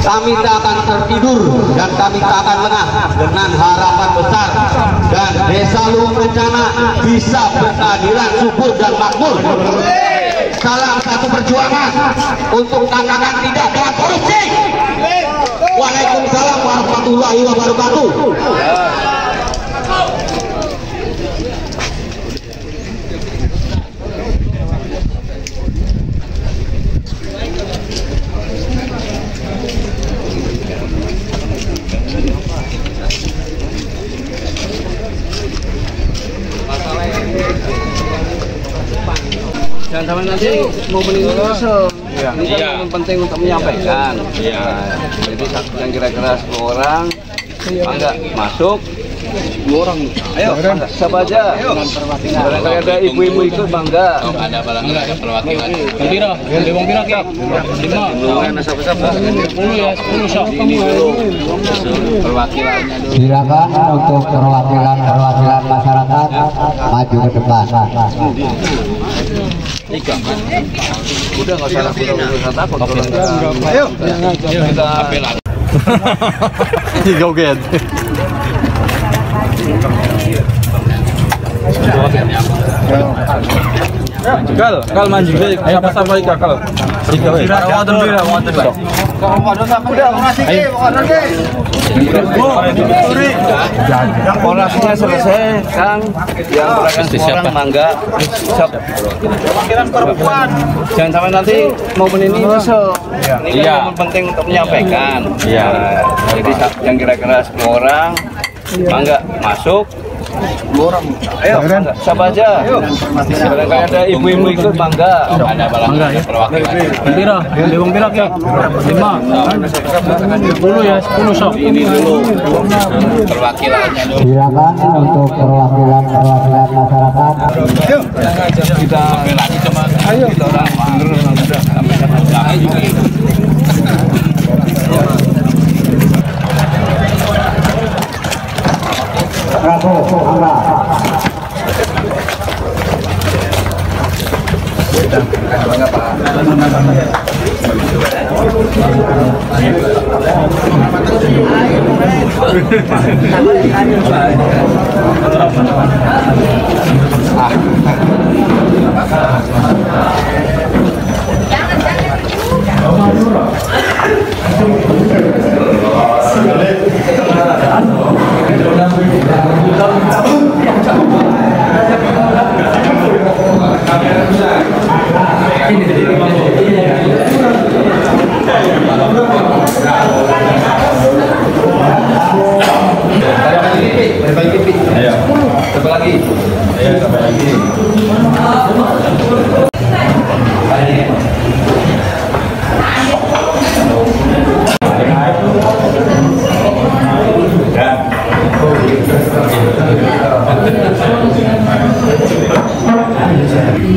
kami tak akan tertidur dan kami tak akan lengah dengan harapan besar dan Desa Luhung Kencana bisa berkeadilan, subur dan makmur. Salam satu perjuangan untuk tantangan tidak dengan korupsi. Waalaikumsalam warahmatullahi wabarakatuh. Jangan sampai nanti mau meninggal kosong. Ini kan momen penting untuk menyampaikan. Jadi yang kira-kira 10 orang, enggak masuk. 10 orang. Ayo, siapa aja? Barangkali ada ibu-ibu ikut, bangga. Ada barangkali ada perwakilan. Pira, Bang Pira ki. 5. 10 ya, 10 sok. Perwakilannya dulu. Silakan untuk perwakilan masyarakat maju ke depan. Udah nggak usah takut. Ayo kita apelan. Joget. Kal manjing deh. Siapa ikan kal. Orasinya selesai, Kang. Yang berangkat orang mangga. Jangan sampai nanti momen ini masuk. Ini kan momen penting untuk menyampaikan. Jadi yang kira-kira 10 orang, mangga masuk. 10 orang. Ayo, siapa aja? Barangkali ada ibu-ibu ikut, bangga. Ada barangkali perwakilan. Pira, Bang Pira ki. 5. 10 ya, 10 sok. Ini dulu perwakilannya dulu. Silakan untuk perwakilan masyarakat. Kita Lagi cuma kita orang Bravo, Angga.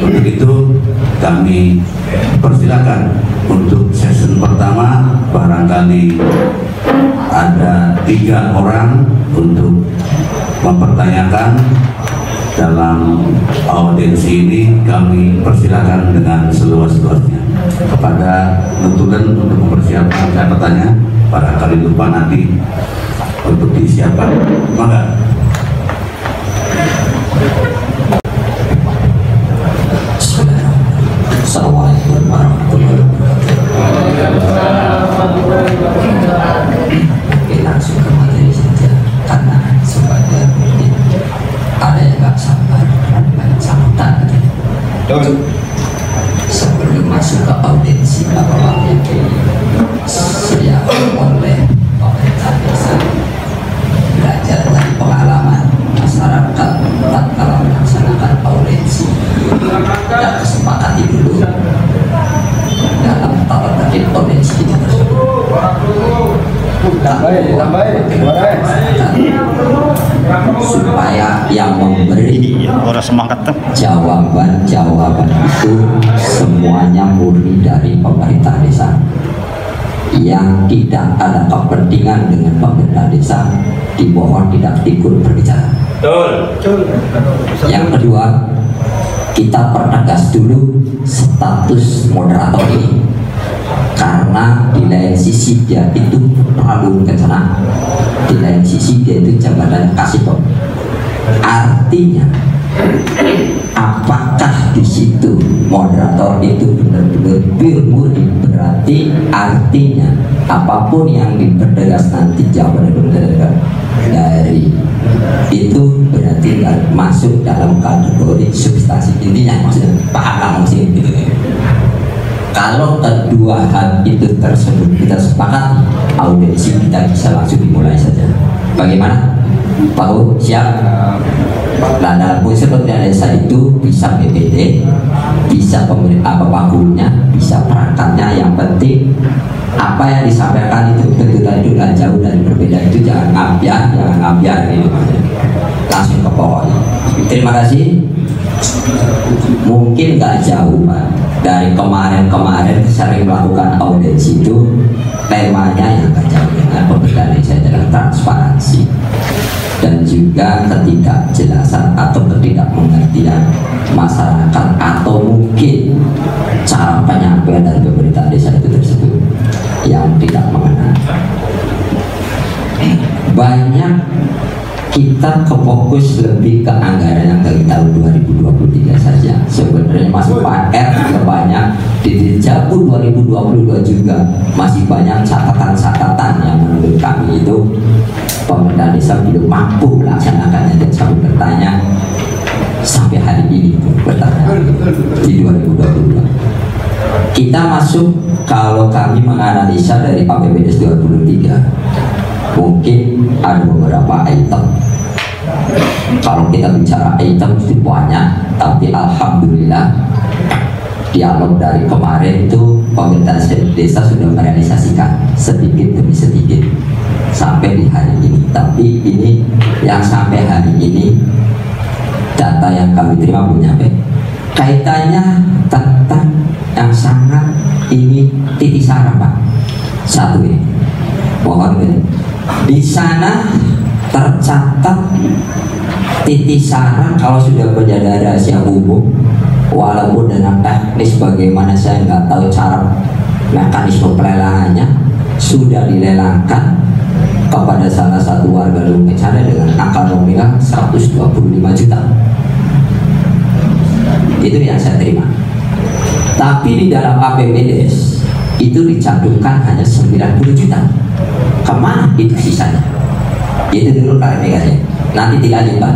Untuk itu kami persilakan untuk sesi pertama, barangkali ada 3 orang untuk mempertanyakan dalam audiensi ini. Kami persilakan dengan seluas-luasnya kepada nutulan untuk mempersiapkan catatannya, barangkali lupa nanti untuk disiapkan. Maka Assalamualaikum warahmatullahi wabarakatuh. Oke, langsung ke materi saja karena sebagian mungkin ada yang nggak sabar dengan sambutan. Sebelum masuk ke audiensi apa yang disediakan oleh pemerintah desa, belajar dari pengalaman masyarakat tatkala melaksanakan audiensi dan kesepakati dulu dalam tata tertib audiensi itu tersebut. Supaya yang memberi jawaban-jawaban itu semuanya murni dari pemerintah desa, yang tidak ada kepentingan dengan pemerintah desa, dimohon tidak ikut berbicara. Yang kedua, kita pertegas dulu status moderator ini. karena di lain sisi dia itu terlalu kencana, di lain sisi dia itu jabatannya kasih. Artinya apakah di situ moderator itu benar-benar pure murni? Berarti artinya apapun yang dipertegas nanti jawaban dari itu berarti masuk dalam kategori substansi. Intinya maksudnya paham maksudnya gitu. Kalau kedua hal itu tersebut kita sepakat, audiensi kita bisa langsung dimulai saja. Bagaimana? Tahu? Siap? Nah, dalam unsur pemerintah desa itu bisa BPD, bisa pemerintah apa pakunya, bisa perangkatnya. Yang penting apa yang disampaikan itu tentu tadi udah jauh dari berbeda, itu jangan ngambiar gitu. Langsung ke pokoknya. Terima kasih. Mungkin nggak jauh Pak, dari kemarin sering melakukan audiensi itu temanya yang nggak jauh dengan pemberdayaan desa adalah transparansi dan juga ketidakjelasan atau ketidakmengertian masyarakat atau mungkin cara penyampaian dari pemerintah desa itu tersebut yang tidak mengenal. Banyak kita fokus lebih ke anggaran yang dari tahun 2023 saja. Sebenarnya masih PR juga banyak di Jabu 2022 juga masih banyak catatan-catatan yang menurut kami itu pemerintah desa belum mampu melaksanakannya. Dan saya bertanya sampai hari ini bertanya di 2022 kita masuk, kalau kami menganalisa dari APBDes 2023 mungkin ada beberapa item. Kalau kita bicara item itu banyak, tapi alhamdulillah dialog dari kemarin itu pemerintah desa sudah merealisasikan sedikit demi sedikit sampai di hari ini. Tapi ini yang sampai hari ini data yang kami terima belum nyampe. Kaitannya tentang yang sangat ini titik saraf Pak. Satu ini, mohon di sana tercatat titik saraf kalau sudah menjadi rahasia umum, walaupun dengan teknis bagaimana saya nggak tahu cara mekanisme pelelangannya, sudah dilelangkan kepada salah satu warga Lumecana dengan angka nominal 125 juta. Itu yang saya terima. Tapi di dalam APBDes itu dicantumkan hanya 90 juta. Kemana itu sisanya? Itu dulu klarifikasinya. Nanti dilanjutkan.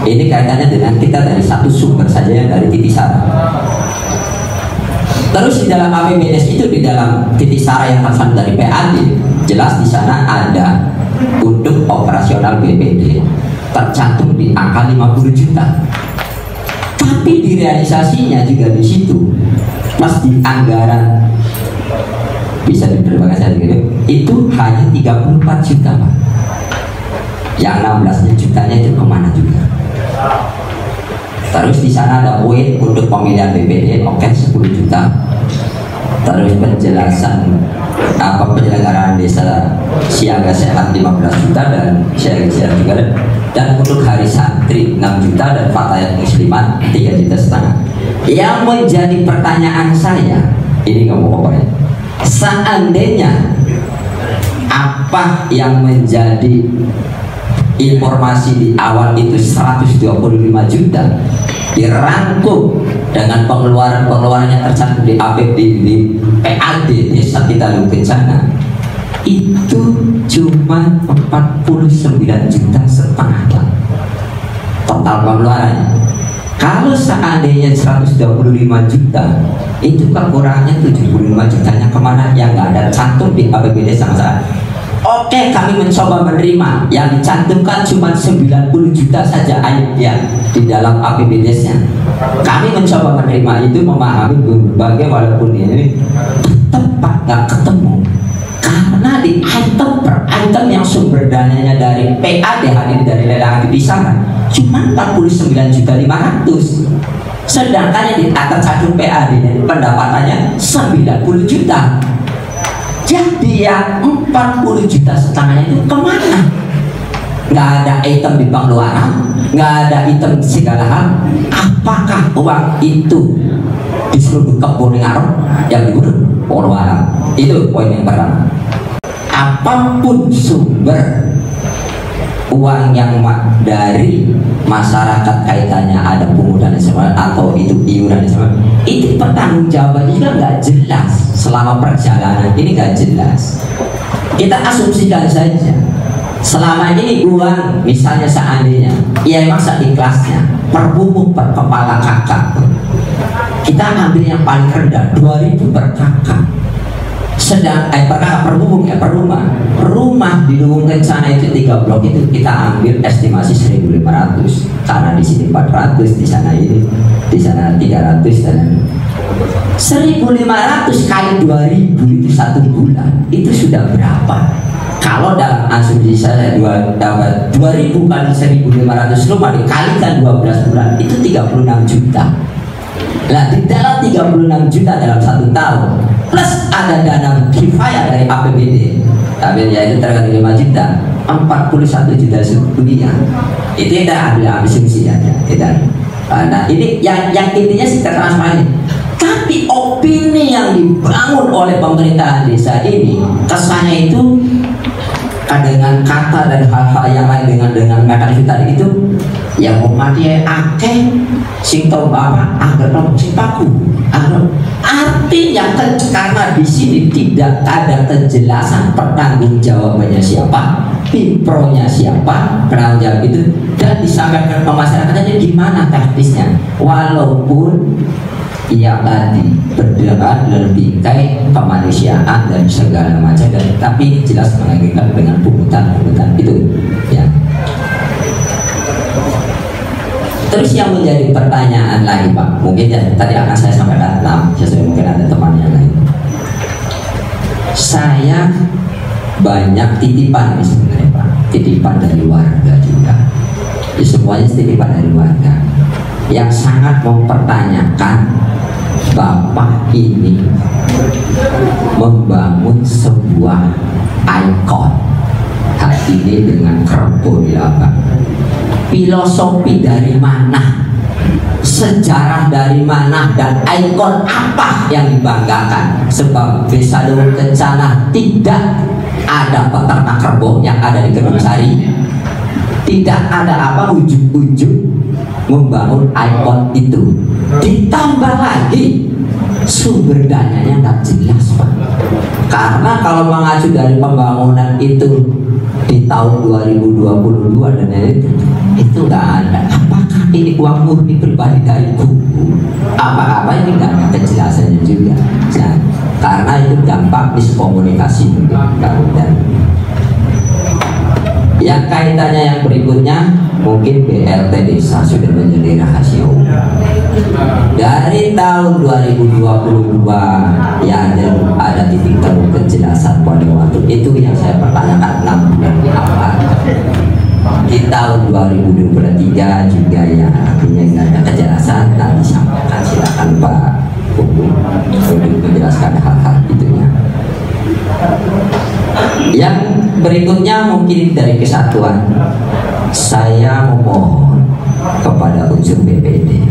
Ini kaitannya dengan kita dari satu sumber saja yang dari titik saraf. Terus di dalam APBDes itu, di dalam titik saraf yang tercantum dari PAD, jelas di sana ada untuk operasional BPD tercantum di angka 50 juta. Tapi di realisasinya juga di situ, pas di anggaran bisa diterima saya itu hanya 34 juta Pak. Yang 16 jutanya itu kemana juga? Terus di sana ada poin untuk pemilihan BPD, oke 10 juta. Terus penjelasan penyelenggaraan desa siaga sehat 15 juta dan siaga sehat juga. Dan untuk hari santri 6 juta dan fatayat muslimat 3,5 juta. Yang menjadi pertanyaan saya, ini nggak mau apa-apa ya, seandainya apa yang menjadi informasi di awal itu 125 juta dirangkum dengan pengeluaran yang tercantum di APBD di PAD desa kita Lumecana itu cuma 49,5 juta total pengeluarannya. Kalau seandainya 125 juta itu kekurangannya 75 jutanya kemana yang nggak ada cantum di APBD sama saya. Oke, kami mencoba menerima yang dicantumkan cuma 90 juta saja ayatnya di dalam APBDes-nya. Kami mencoba menerima itu, memahami berbagai walaupun ini tetap nggak ketemu. Karena di item per item yang sumber dananya dari PAD hadir dari lelang di sana cuma 49,500. Sedangkan yang di atas satu PAD pendapatannya 90 juta. Jadi yang 40,5 juta itu kemana? nggak ada item di pengeluaran, nggak ada item segala hal. Apakah uang itu disuruh kebun ngarong yang diurut? Walau itu poin yang pertama. Apapun sumber uang yang dari masyarakat kaitannya ada pungutan atau itu iuran itu pertanggungjawabannya juga nggak jelas selama perjalanan ini, nggak jelas. Kita asumsikan saja selama ini uang misalnya seandainya ya memang seikhlasnya per bubuk per kepala kakak kita ambil yang paling rendah 2.000 per kakak, sedang per kakak per bubuk ya, per rumah di Luwung Kencana itu 3 blok itu kita ambil estimasi 1.500 karena di sini 400, di sana 300 dan 1.500 kali 2.000 itu 1 bulan itu sudah berapa? Kalau dalam asumsi saya 2.000 kali 1.500 rumah dikalikan 12 bulan itu 36 juta. Nah di dalam 36 juta dalam 1 tahun plus ada dana kifayah dari APBD, tapi ya itu terkait 5 juta, 41 juta rupiah. Itu kita ambil asumsi aja. Nah ini yang intinya sih transparan. Tapi opini yang dibangun oleh pemerintahan desa ini kesannya itu dengan kata dan hal-hal yang lain dengan mekanisme tadi itu yang umatnya akeh sing tau bapak agar nomor sing paku artinya karena di sini tidak ada kejelasan pertanggungjawabannya siapa, pimpronya siapa, penanggung jawab itu, dan disampaikan ke masyarakatnya gimana taktisnya, walaupun ia tadi berdebat dan bingkai kemanusiaan dan segala macam, dan tapi jelas mengagetkan dengan pungutan itu ya. Terus yang menjadi pertanyaan lagi Pak, mungkin ya tadi akan saya sampaikan sesuai mungkin ada teman yang lain. Saya banyak titipan sebenarnya Pak, titipan dari warga juga. Ya, semuanya titipan dari warga yang sangat mempertanyakan Bapak ini membangun sebuah ikon hati ini dengan kerbo di lapang. Filosofi dari mana, sejarah dari mana, dan ikon apa yang dibanggakan? Sebab Desa Luwung Kencana tidak ada peternak kerbau yang ada di Kedung Sari, tidak ada apa ujung-ujung membangun ikon itu. Ditambah lagi sumber dananya nggak jelas Pak, karena kalau mengacu dari pembangunan itu di tahun 2022 dan itu nggak ada. Apakah ini uang murni pribadi dari kubu? Apa ini nggak ada kejelasannya juga. Nah, karena itu dampak miskomunikasi dan yang kaitannya yang berikutnya mungkin BLT desa sudah menjadi rahasia umum. Dari tahun 2022 ya ada titik temu kejelasan pada waktu itu yang saya pertanyakan 6 bulan awal. Di tahun 2023 juga ya artinya nggak ada kejelasan, nanti sampaikan silakan Pak Kubu untuk menjelaskan hal-hal itunya. Yang berikutnya mungkin dari kesatuan, saya memohon kepada unsur BPD,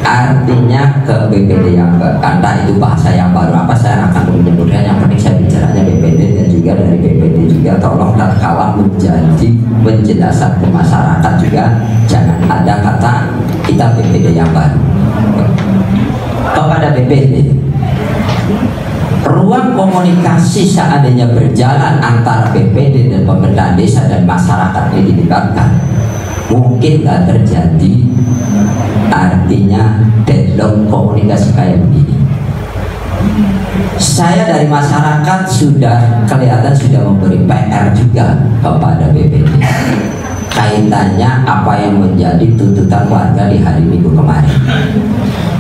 artinya ke BPD yang entah itu bahasa yang baru apa saya akan menyebutkan, yang penting saya bicaranya BPD dan juga dari BPD juga tolong tatkala menjadi penjelasan ke masyarakat juga jangan ada kata kita BPD yang baru. Kepada BPD, ruang komunikasi seandainya berjalan antara BPD dan pemerintah desa dan masyarakat ini dilibatkan, mungkin nggak terjadi artinya deadlock komunikasi kayak begini. Saya dari masyarakat sudah kelihatan sudah memberi PR juga kepada BPD kaitannya apa yang menjadi tuntutan warga di hari Minggu kemarin.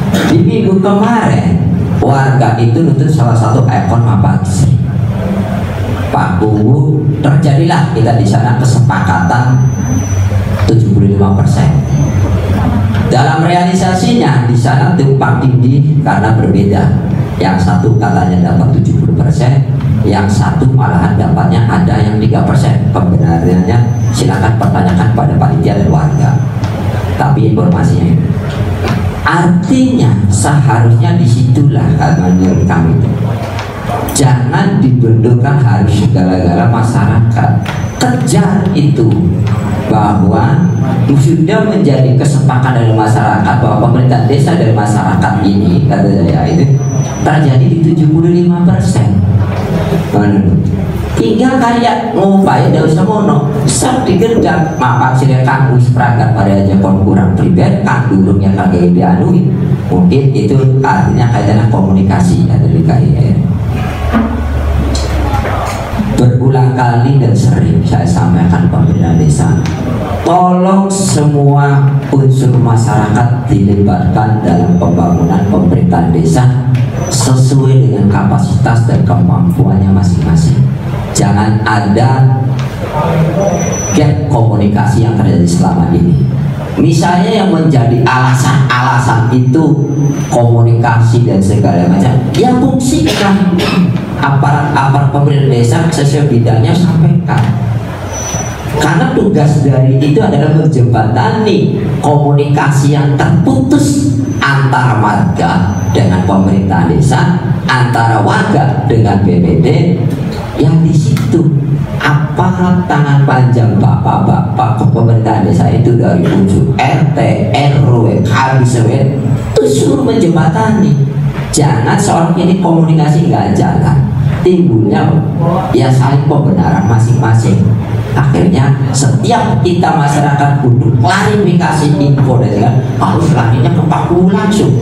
Di minggu kemarin warga itu nuntut salah satu ekor mapagisi. Pak Kubu, terjadilah kita di sana kesepakatan 75%. Dalam realisasinya di sana tumpang tindih karena berbeda. Yang satu katanya dapat 70%, yang satu malahan dapatnya ada yang 3%. Kebenarannya silakan pertanyakan pada panitia dan warga, tapi informasinya itu. Artinya seharusnya disitulah menurut kami itu, jangan dibenturkan harus segala-gala masyarakat. Kejar itu bahwa sudah menjadi kesepakatan dari masyarakat bahwa pemerintah desa dari masyarakat ini, kata saya itu terjadi di 75%. Tinggal kayak ngupaya tidak usah mono sak digendang maaf sila kang wis pragat pada aja kurang pribadi kang durungnya kagak dianuin. Mungkin itu artinya kaitannya komunikasi dari KIR. Berulang kali dan sering saya sampaikan pemerintah desa, tolong semua unsur masyarakat dilibatkan dalam pembangunan pemerintahan desa sesuai dengan kapasitas dan kemampuannya masing-masing. Jangan ada gap komunikasi yang terjadi selama ini. Misalnya yang menjadi alasan-alasan itu komunikasi dan segala macam, ya fungsikan aparat pemerintah desa sesuai bidangnya sampaikan. Karena tugas dari itu adalah menjembatani komunikasi yang terputus antara warga dengan pemerintah desa, antara warga dengan BPD. Yang di situ aparat tangan panjang bapak-bapak pemerintahan desa itu dari unsur RT, RW, KBSW itu suruh menjembatani. Jangan seorang ini komunikasi nggak jalan, timbulnya ya saling pembenaran masing-masing. Akhirnya setiap kita masyarakat kudu klarifikasi info dan harus larinya ke Pak Guru langsung.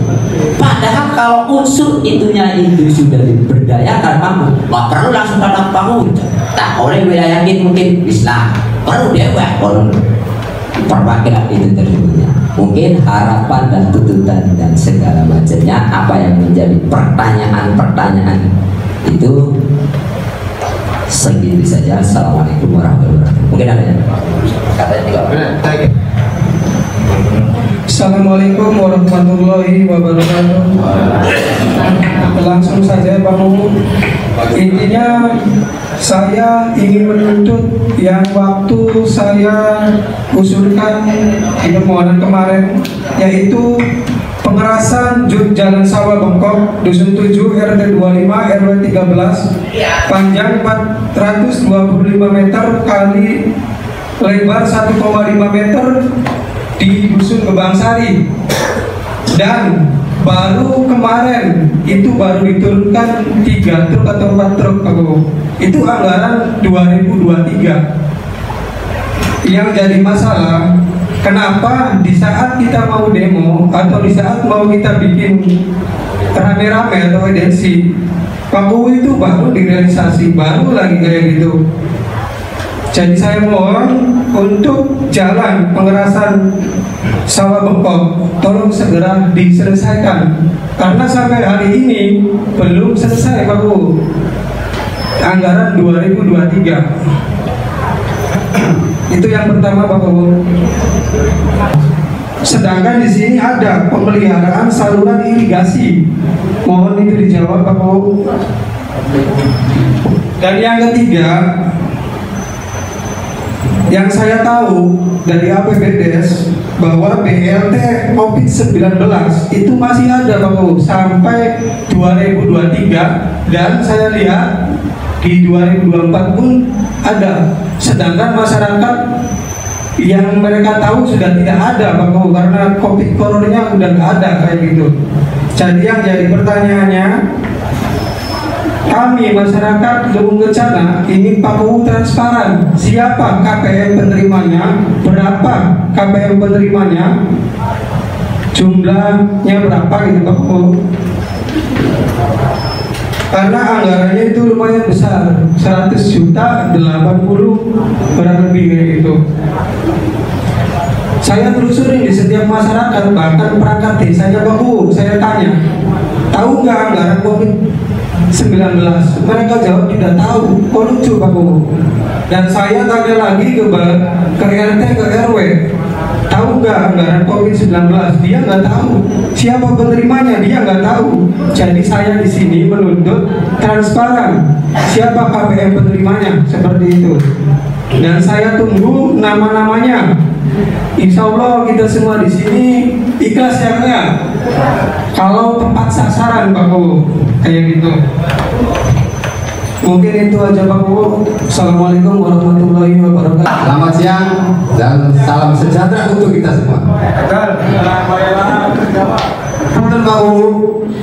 Padahal kalau unsur itunya itu sudah diberdayakan, mampu nggak perlu langsung ke Pak Guru. Tak oleh wilayah mungkin Islam perlu dewa perlu perwakilan itu tersebutnya. Mungkin harapan dan tuntutan dan segala macamnya apa yang menjadi pertanyaan-pertanyaan itu segitu saja. Assalamualaikum warahmatullahi wabarakatuh. Mungkin ada yang katanya 3 orang. Assalamualaikum warahmatullahi wabarakatuh. Langsung saja Pak Mumu. Intinya saya ingin menuntut yang waktu saya usulkan di permohonan kemarin, yaitu pengerasan Jalan Sawah Bengkok, Dusun 7, RT 25, RW 13, panjang 425 meter kali lebar 1,5 meter di Dusun Kebangsari. Dan baru kemarin itu baru diturunkan 3 truk atau 4 truk, itu anggaran 2023. Yang jadi masalah, kenapa di saat kita mau demo atau di saat mau kita bikin rame-rame atau audiensi, Pak itu baru direalisasi, baru lagi kayak gitu. Jadi saya mohon untuk jalan pengerasan Sawah Bengkok tolong segera diselesaikan, karena sampai hari ini belum selesai Pak Bu. Anggaran 2023. Itu yang pertama Pak Bu. Sedangkan di sini ada pemeliharaan saluran irigasi. Mohon itu dijawab Pak Bu. Dan yang ketiga, yang saya tahu dari APBDes bahwa BLT COVID-19 itu masih ada Pak Bu sampai 2023, dan saya lihat di 2024 pun ada. Sedangkan masyarakat yang mereka tahu sudah tidak ada Pak Bu, karena COVID coronanya udah nggak ada kayak gitu. Jadi yang jadi pertanyaannya, kami masyarakat Lubung Kencana ingin Pak Bu transparan, siapa KPM penerimanya, berapa KPM penerimanya, jumlahnya berapa gitu Pak Bu. Karena anggarannya itu lumayan besar, 100 juta 80 kurang lebih kayak gitu. Saya telusuri di setiap masyarakat, bahkan perangkat desanya Pak Bu, saya tanya, tahu nggak anggaran COVID-19? Mereka jawab tidak tahu. Kok lucu Pak Bu? Dan saya tanya lagi ke RT ke RW, tahu nggak anggaran COVID-19? Dia nggak tahu. Siapa penerimanya? Dia nggak tahu. Jadi saya di sini menuntut transparan. Siapa KPM penerimanya? Seperti itu. Dan saya tunggu nama-namanya. Insya Allah kita semua di sini ikhlas ya Kak. Kalau tepat sasaran Pak Bu, kayak gitu. Mungkin itu aja Pak Bu. Assalamualaikum warahmatullahi wabarakatuh. Selamat siang dan salam sejahtera untuk kita semua. Punten Pak Bu,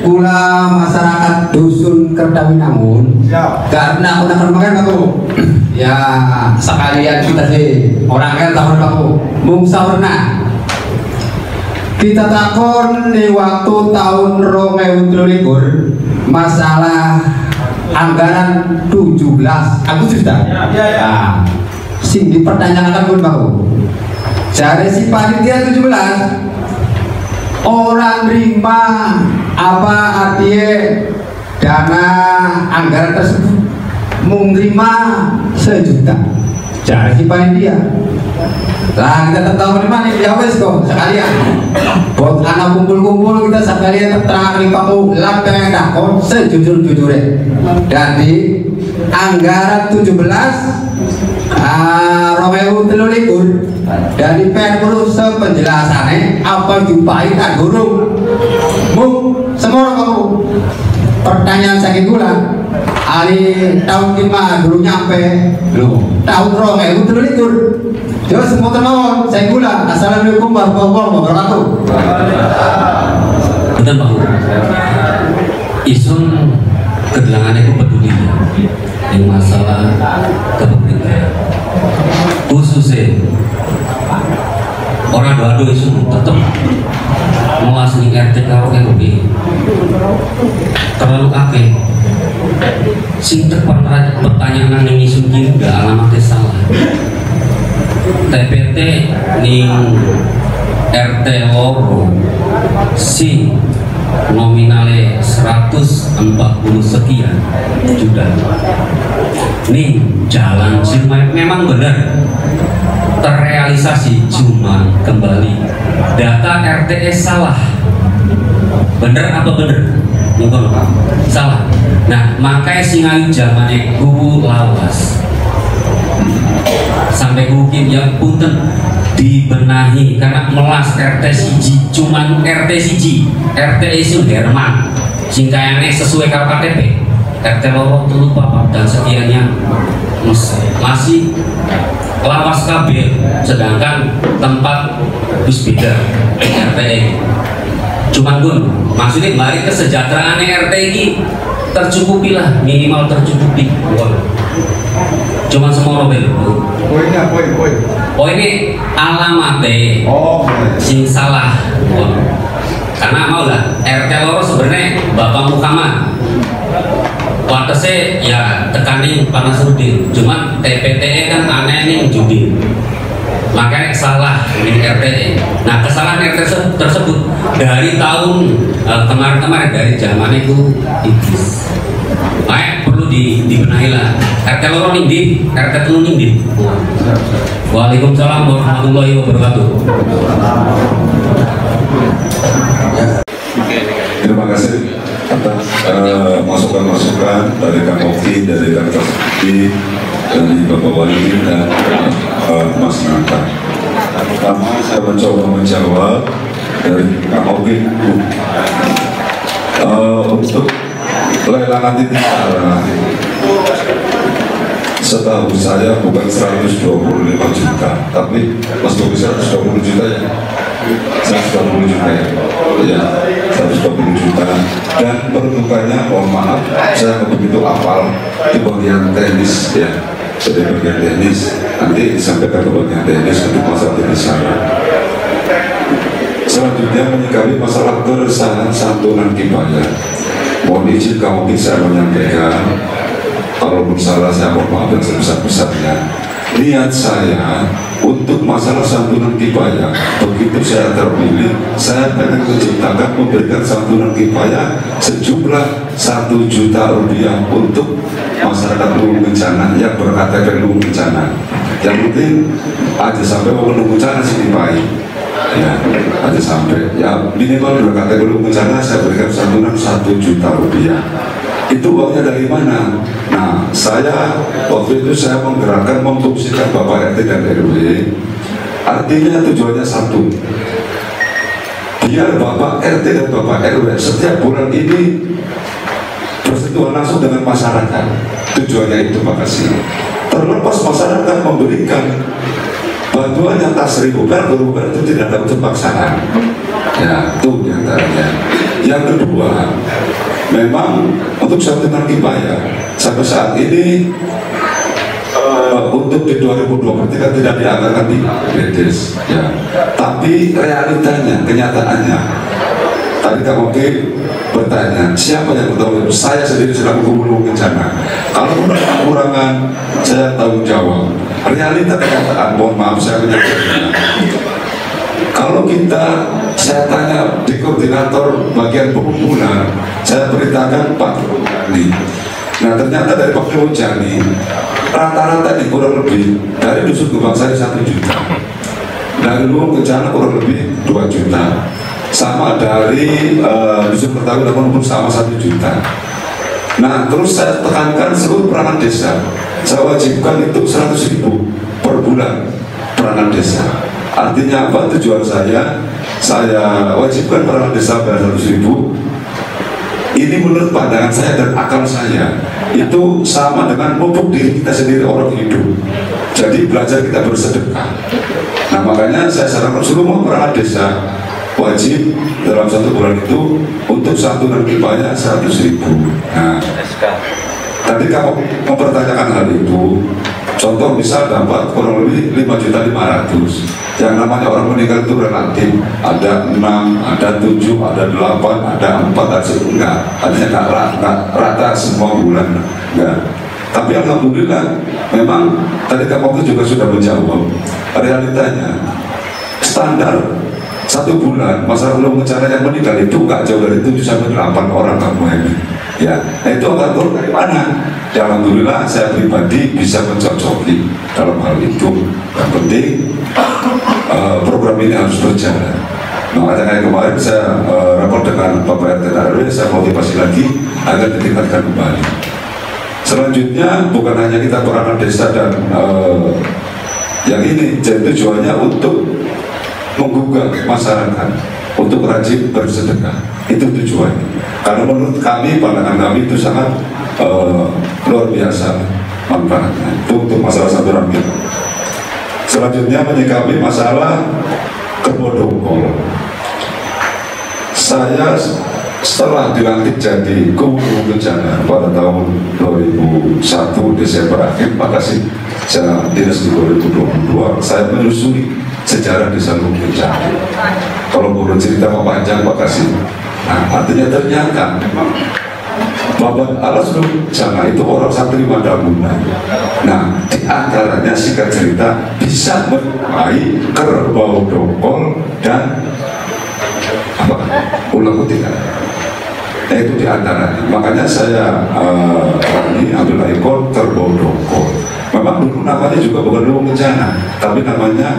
kula masyarakat dusun Kerdawi namun karena udah kemarin Pak Bu. Ya sekalian kita sih orang kan tahun Pak Bu, mung sawerna. Kita takon di waktu tahun 2023 masalah anggaran 17 Agustus dah. Ya. Sing dipertanyakan pun Pak Bu. Jare si panitia 17 orang terima apa artinya dana anggaran tersebut menerima 1 juta. Jare si panitia. Lah kita tahu di mana dia wes kok sekalian. Buat anak kumpul-kumpul kita sekalian terang di Pak Bu lapang dakon sejujur-jujurnya. Dan di anggaran 17 Romeo telulikur dan di perlu sepenjelasannya apa jupai tak guru Bu semua Pak Bu. Pertanyaan saya gula hari tahun 5 dulu nyampe loh tahun Romeo telulikur. Coba semua teman saya gula. Assalamualaikum warahmatullahi wabarakatuh. Betul Pak. Isun kedelangan itu peduli yang masalah kepemilikan khususnya orang doa isun tetap melasni RT kalau RW terlalu akeh sing pertanyaan yang isun juga alamatnya salah. TPT ning RT loro si nominalnya 140 sekian juta. Nih jalan Ciremai memang benar terrealisasi, cuma kembali data RTS salah. Bener apa bener? Mungkin salah. Nah makanya singayu zamannya ku lawas sampai mungkin yang punten dibenahi karena melas RT siji cuman RT siji RT isu Herman singkayannya sesuai KTP RT loro telu papat dan sekiannya masih lawas KB sedangkan tempat bus beda RT cuman pun maksudnya balik kesejahteraan RT ini tercukupi lah minimal tercukupi cuman semua robel Poinnya poin. Oh ini alamatnya sing salah karena mau lah RT loro sebenarnya Bapak Muhammad watasnya ya tekanin Pak Nasruddin cuman TPTE kan aneh nih judi makanya salah di RTE. Nah kesalahan RT tersebut dari tahun kemarin-kemarin dari zaman itu Idris makanya perlu dibenahi lah. RT loro ning ndi, RT telu ning ndi. Waalaikumsalam warahmatullahi wabarakatuh. Terima kasih atas masukan-masukan dari Kang Oki, dari Kang Tasbi, dari Bapak Wali dan Mas Nanta. Pertama saya mencoba menjawab dari Kang Oki untuk lelangan ini setahu saya bukan 125 juta tapi Mas Bobi 120 juta ya 120 juta ya 120 juta dan peruntukannya mohon maaf saya begitu hafal di bagian teknis ya jadi bagian teknis nanti disampaikan ke bagian teknis untuk masalah teknis sana. Selanjutnya menyikapi masalah keresahan santunan kifayah. Mohon izin kamu bisa menyampaikan kalaupun salah saya mohon maaf yang sebesar-besarnya. Niat saya untuk masalah santunan kifayah begitu saya terpilih saya pengen menciptakan memberikan santunan kifayah sejumlah 1 juta rupiah untuk masyarakat Luwu Bencana yang berKTP Luwu Bencana. Yang penting aja sampai mau menunggu bencana sih dipakai ya ada sampai ya minimal 2 kategori bencana saya berikan santunan 1 juta rupiah. Itu uangnya dari mana? Nah, saya waktu itu saya menggerakkan memfungsikan Bapak RT dan RW. Artinya tujuannya satu, biar Bapak RT dan Bapak RW setiap bulan ini bersentuhan langsung dengan masyarakat. Tujuannya itu, makasih. Terlepas masyarakat memberikan bantuan yang tak seribukan berubah itu tidak ada unsur paksaan. Ya, itu diantaranya. Yang kedua, memang untuk santunan kifayah sampai saat ini untuk di 2023 tidak dianggarkan di BDES, ya. Tapi realitanya, kenyataannya, tadi Kak Oke bertanya, siapa yang bertanggung jawab? Saya sendiri sedang mengumpul bencana. Kalau ada kekurangan, saya tanggung jawab. Realita kenyataan, mohon maaf saya menyebutnya. Kalau saya tanya di koordinator bagian pengumpulan, saya beritakan Pak Rujani. Nah, ternyata dari Pak Rujani, rata-rata ini kurang lebih dari dusun Gebang Sari 1 juta, dari Luwung Kencana kurang lebih 2 juta, sama dari dusun Pertawi pun sama 1 juta. Nah, terus saya tekankan seluruh peranan desa, saya wajibkan itu 100.000 per bulan peranan desa. Artinya apa? Tujuan saya wajibkan peranan desa bayar 100.000. Ini menurut pandangan saya dan akal saya itu sama dengan pupuk diri kita sendiri orang hidup. Jadi belajar kita bersedekah. Nah, makanya saya sarankan seluruh peranan desa wajib dalam 1 bulan itu untuk santunan kifayah 100.000. Nah, tadi kamu mempertanyakan hal itu. Contoh misal dapat kurang lebih 5.500.000. Yang namanya orang meninggal itu relatif. Ada 6, ada 7, ada 8, ada 4, ada enggak. Artinya enggak rata semua bulan. Enggak. Tapi alhamdulillah memang tadi kamu juga sudah menjawab. Realitanya standar 1 bulan masalah belum bencana yang meninggal itu enggak jauh dari 7 sampai 8 orang kamu ini. Ya, nah itu akan turun dari mana? Ya, alhamdulillah saya pribadi bisa mencocoki dalam hal itu. Yang penting program ini harus berjalan. Makanya kayak kemarin saya rapor dengan Bapak RT dan RW, saya motivasi lagi agar ditingkatkan kembali. Selanjutnya bukan hanya kita peranan desa dan yang ini, jadi tujuannya untuk menggugah masyarakat untuk rajin bersedekah. Itu tujuannya. Karena menurut kami, pandangan kami itu sangat luar biasa manfaatnya. Itu untuk masalah santunan kita. Selanjutnya menyikapi masalah Kerbau Dongkol. Saya setelah dilantik jadi Gubernur Bencana pada tahun 2001 Desember akhir, makasih saya dinas di 2022, saya menyusuri sejarah Desa Luwung Kencana. Kalau boleh cerita panjang, makasih. Nah, artinya ternyata memang Bapak Alas Luwung Kencana itu orang santri Madabunan. Nah, di antaranya singkat cerita bisa menjumpai Kerbau Dongkol dan apa? Ulang putih. Nah, itu di antaranya. Makanya saya ini ambil ikon Kerbau Dongkol. Memang dulu namanya juga bukan Luwung Kencana, tapi namanya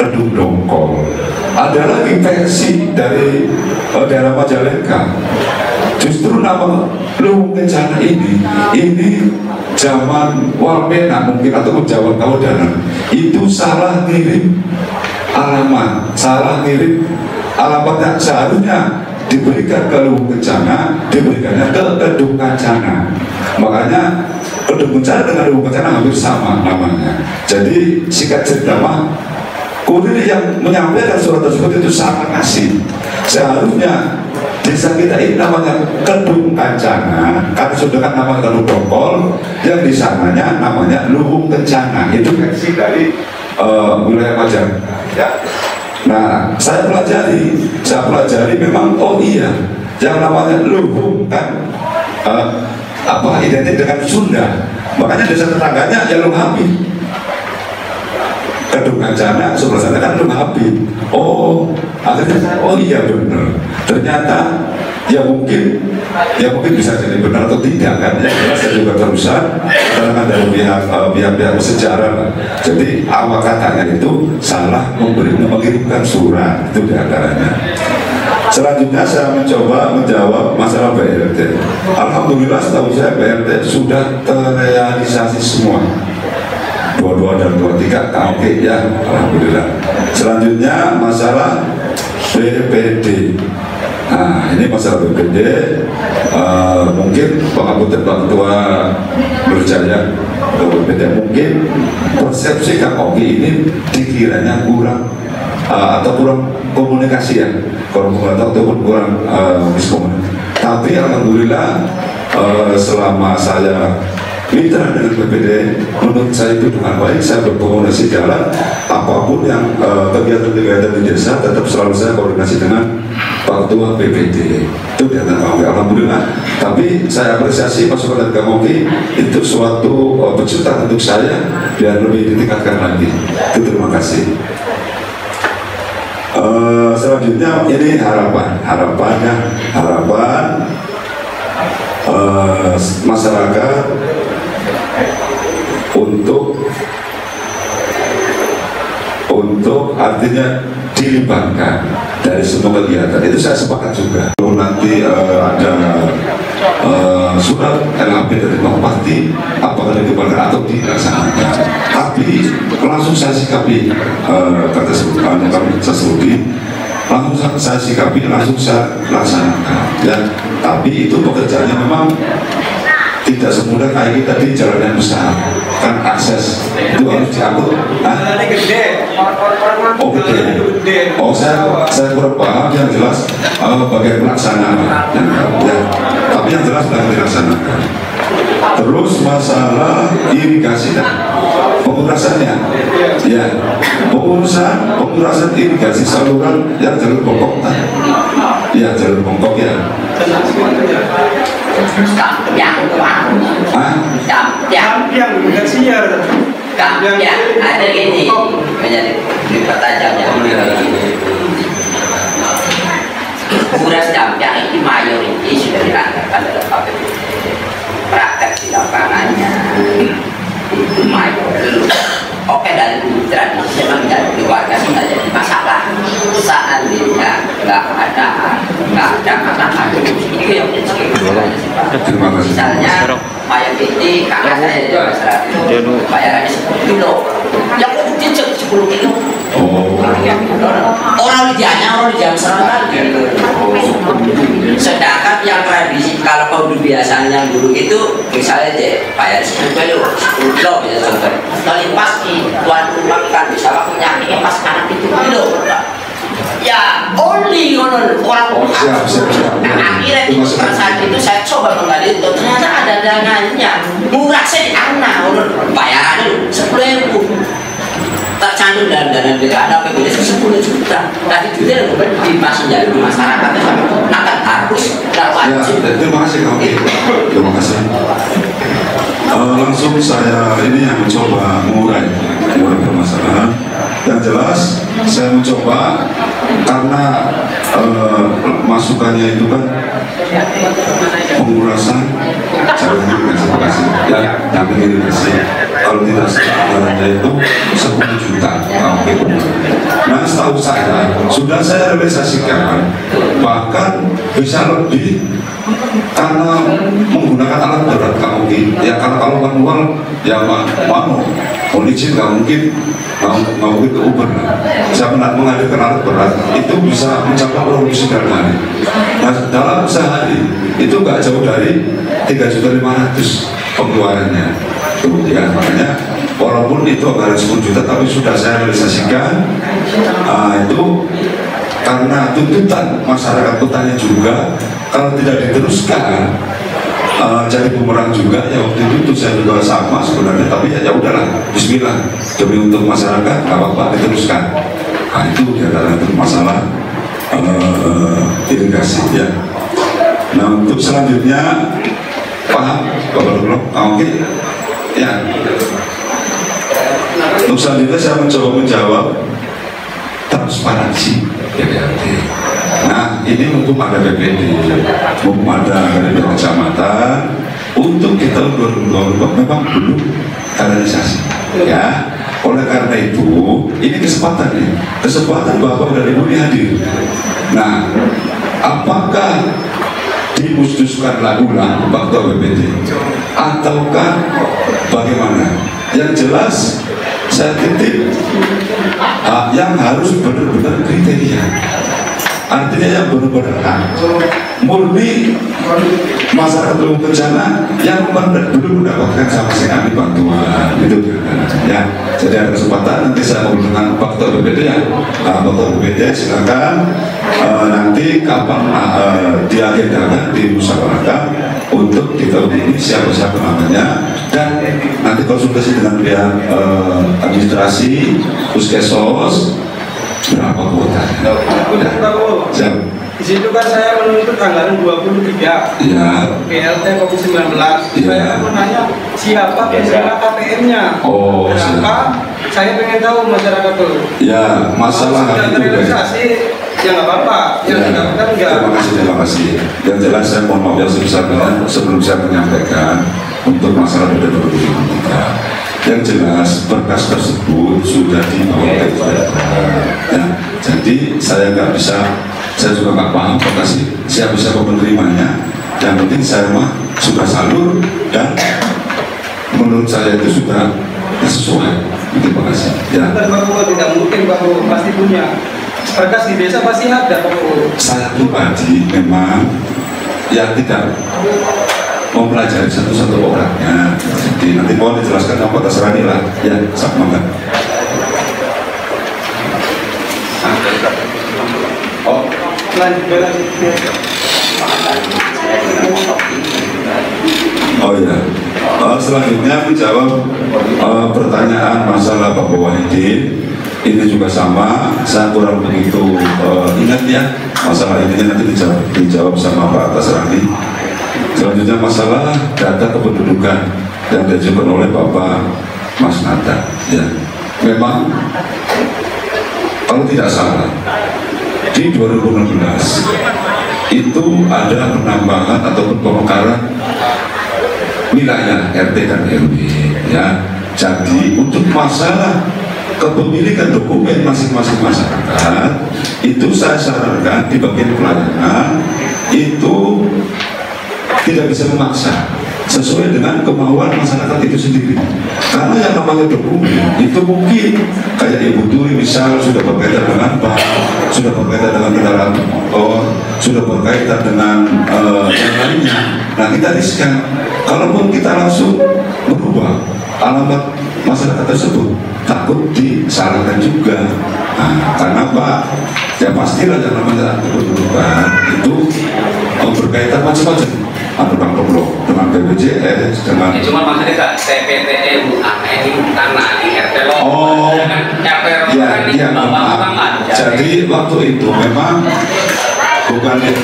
Kedung Dongkol. Ada lagi versi dari daerah Majalengka. Justru nama Luwung Kencana ini zaman Walpena mungkin ataupun Jawa Kaudanan itu salah ngirim alamat, alamatnya seharusnya diberikan ke Luwung Kencana, diberikannya ke Kedung Kencana. Makanya Kedung Kencana dengan Luwung Kencana hampir sama namanya. Jadi singkat cerita mah, kurir yang menyampaikan surat tersebut itu sangat asing. Seharusnya desa kita ini namanya Kedung Kencana, karena sudah kan nama Kedung Dongkol, yang di sananya namanya Luwung Kencana. Itu versi dari wilayah Majalengka. Ya. Nah, saya pelajari memang, oh iya, yang namanya Luwung kan identik dengan Sunda. Makanya desa tetangganya ya Luwung Habib. Kedung Kencana sebelah sana kan Luwung Habib. Oh, akhirnya oh iya benar. Ternyata ya mungkin bisa jadi benar atau tidak kan, ya saya juga terusan karena dari pihak sejarah. Jadi awal katanya itu salah mengirimkan surat, itu diantaranya. Selanjutnya saya mencoba menjawab masalah BRT. Alhamdulillah setahu saya BRT sudah terrealisasi semua, 22 dan 23. Oke ya, alhamdulillah. Selanjutnya masalah BPD. Nah, ini masalah BPD, mungkin Pak Kabut dan Pak Ketua Berjaya BPD mungkin persepsi Kak Oki ini dikiranya kurang atau kurang komunikasi ya, kurang ataupun kurang miskomunikasi. Tapi alhamdulillah selama saya mitra dengan BPD, menurut saya itu dengan baik. Saya berkomunikasi jalan apapun yang kegiatan-kegiatan di desa tetap selalu saya koordinasi dengan Pak Ketua BPD. Itu diantara kami, alhamdulillah. Tapi saya apresiasi masukan dari Kang Oki itu suatu penciptaan untuk saya biar lebih ditingkatkan lagi. Itu terima kasih. Selanjutnya ini harapan masyarakat untuk artinya dilibatkan dari semua kegiatan. Itu saya sepakat juga. Nanti ada surat LHP dari Bupati apakah dilibatkan atau dilaksanakan, tapi langsung saya sikapi kata langsung saya sikapi, langsung saya laksanakan ya. Tapi itu pekerjaannya memang tidak semudah kayak kita di jalan yang besar, kan akses itu harus diangkut. Oh gede. Oh saya kurang paham, yang jelas bagian pelaksanaan ya. Tapi yang jelas sudah dilaksanakan. Terus masalah irigasi dan pengurasannya, ya pengurasan irigasi saluran yang jalur bongkok, ya jalur bongkok ya. Ada gini menjadi dipertajamnya penguras dampiang itu mayoritas sudah dirangkakan dalam KPP. Praktek di lapangannya itu mayoritas. Oke, dari tradisi memang dari keluarga sih nggak jadi masalah. Seandainya nggak ada kata-kata itu yang menjadi misalnya mayoritas kakak saya di masyarakat itu bayarannya 10 kilo, yang mau dicek 10 kilo. Orang di jam serang gitu. Sedangkan yang tradisi kalau kau biasanya dulu itu misalnya bayar 10 kilo bisa contoh. Kali pas di tuan rumah kan bisa waktunya ini pas anak itu kilo. Ya only orang. Nah akhirnya di saat itu saya coba menggali itu ternyata ada dananya. Murah sih karena bayarannya 10.000. Tercantum dalam dana negara PBD 10 juta. Tadi juga di masyarakat akan harus dan wajib. Terima kasih kami. Terima kasih. Langsung saya ini yang mencoba mengurai permasalahan. Yang jelas saya mencoba karena masukannya itu kan pengurasan jalur irigasi ya, tapi irigasi kalau tidak anggarannya itu 10 juta. Nah setahu saya sudah saya realisasikan bahkan bisa lebih karena menggunakan alat berat nggak mungkin ya, karena kalau manual ya mau izin nggak mungkin ke Uber. Saya pernah menghadirkan alat berat itu bisa mencapai produksi dalam hari. Nah dalam sehari itu nggak jauh dari 3.500.000 pengeluarannya. Kemudian makanya walaupun itu anggaran 10 juta tapi sudah saya realisasikan. Itu karena tuntutan masyarakat petani juga kalau tidak diteruskan jadi bumerang juga ya. Waktu itu saya juga sama sebenarnya, tapi ya udahlah, bismillah demi untuk masyarakat nggak apa-apa diteruskan. Nah itu diantara masalah irigasi ya. Nah untuk selanjutnya paham belum? Oke ya. Untuk selanjutnya saya mencoba menjawab transparansi BPRT. Nah, ini mumpung ada BPD, mumpung ada dari kecamatan, untuk kita 2022 memang belum kanalisasi, ya. Oleh karena itu, ini kesempatan Bapak dan Ibu hadir. Nah, apakah dimusnahkan ulang waktu BPD ataukah bagaimana? Yang jelas saya titip yang harus benar-benar kriteria, artinya yang benar-benar murni masyarakat belum bencana yang belum mendapatkan sama sekali bantuan itu ya. Jadi ada kesempatan nanti saya ngobrol dengan faktor BPD ya. Faktor BPD silakan nanti kapan diagendakan di musyawarah untuk di tahun ini siapa namanya, dan nanti konsultasi dengan pihak administrasi puskesmas berapa kuota. Siap. Di situ kan saya menuntut anggaran 23 ya. PLT COVID-19 saya mau nanya siapa penerima KPM-nya. Oh, kenapa? Saya pengen tahu masyarakat tuh ya, masalah sudah terrealisasi ya nggak apa-apa, yang didapatkan enggak. Terima kasih. Yang jelas saya mohon maaf yang sebesar-besarnya sebelum saya menyampaikan untuk masalah BPD 2023. Yang jelas berkas tersebut sudah dibawa ke ya. Jadi saya nggak bisa, saya juga nggak paham siapa penerimanya. Yang penting saya mah sudah salur dan menurut saya itu sudah sesuai. Terima kasih. Ya. Pak, tidak mungkin Pak, pasti punya berkas di desa pasti ada Pak. Saya pribadi memang ya tidak mempelajari satu-satu orangnya. Jadi nanti mohon dijelaskan apa terserah lah. Ya, sama kan. Oh, oh ya. Selanjutnya menjawab pertanyaan masalah Pak Wahidin. Ini juga sama, saya kurang begitu ingat ya masalah ini, nanti dijawab sama Pak Tasrani. Selanjutnya masalah data kependudukan yang diajukan oleh Bapak Mas Nata. Ya, memang kalau tidak salah di 2016 itu ada penambahan ataupun pemekaran wilayah RT dan RW ya. Jadi untuk masalah kepemilikan dokumen masing-masing masyarakat itu saya sarankan di bagian pelayanan itu tidak bisa memaksa sesuai dengan kemauan masyarakat itu sendiri, karena yang namanya dokumen itu mungkin kayak Ibu Turi misal sudah berkaitan dengan bank, sudah berkaitan dengan kendaraan motor, sudah berkaitan dengan yang lainnya. Nah, kita riskan kalaupun kita langsung merubah alamat masyarakat tersebut, takut disalahkan juga. Nah, karena Pak, ya pastilah yang namanya kependudukan itu berkaitan macam-macam. Ada Bang Pemlo dengan BPJS dengan. Cuma maksudnya Kak, TPTE ini karena di RT lo. Oh, ya, maaf. Jadi waktu itu memang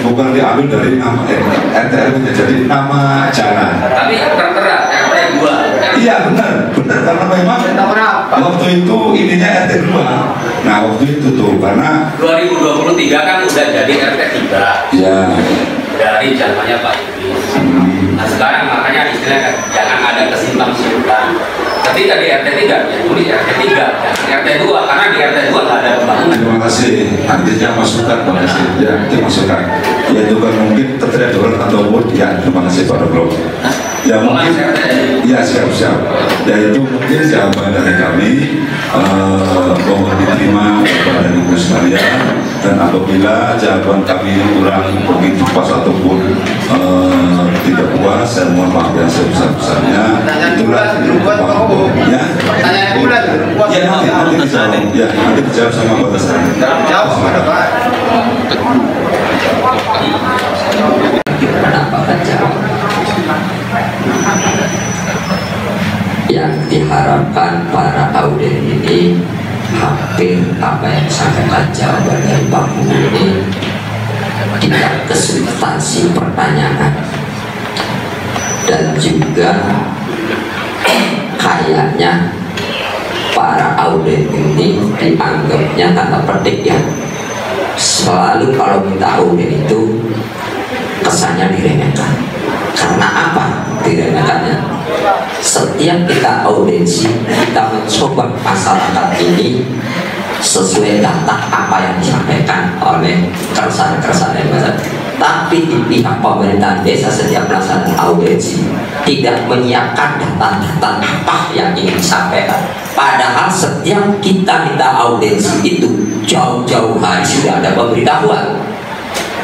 bukan diambil dari nama RT RW, jadi nama jalan. Tapi tertera RT 2. Iya benar karena memang waktu itu ininya RT 2. Nah waktu itu tuh karena 2023 kan udah jadi RT 3. Iya. Dari zamannya Pak Idris. Nah sekarang makanya istilahnya jangan ada kesimpang siuran. Ketika di RT 3 ya tulis RT 3 dan RT 2 karena di RT 2 nggak ada pembangunan. Terima kasih. Artinya masukan Pak Kasih. Ya itu masukan. Ya itu kan mungkin tertera ataupun ya terima kasih Pak Dokter. Ya mungkin ya siap-siap. Ya itu mungkin jawaban dari kami mohon diterima kepada ibu sekalian, dan apabila jawaban kami kurang begitu pas ataupun tidak puas, saya mohon maaf yang sebesar-besarnya. Itulah ya. Ya nanti dijawab. Ya nanti dijawab sama Pak Tasrani. Jawab mana Pak? Yang diharapkan para audien ini hampir apa yang disampaikan jawaban dari Pak Guru ini tidak kesubstansi pertanyaan, dan juga kayaknya para audien ini dianggapnya tanda petik ya selalu kalau kita audit itu kesannya diremehkan. Karena apa diremehkannya? Setiap kita audiensi, kita mencoba masyarakat ini sesuai data apa yang disampaikan oleh keresahan-keresahan yang besar. Tapi di pihak pemerintahan desa setiap melaksanakan audiensi tidak menyiapkan data-data apa yang ingin disampaikan. Padahal setiap kita audiensi itu jauh-jauh hari sudah ada pemberitahuan.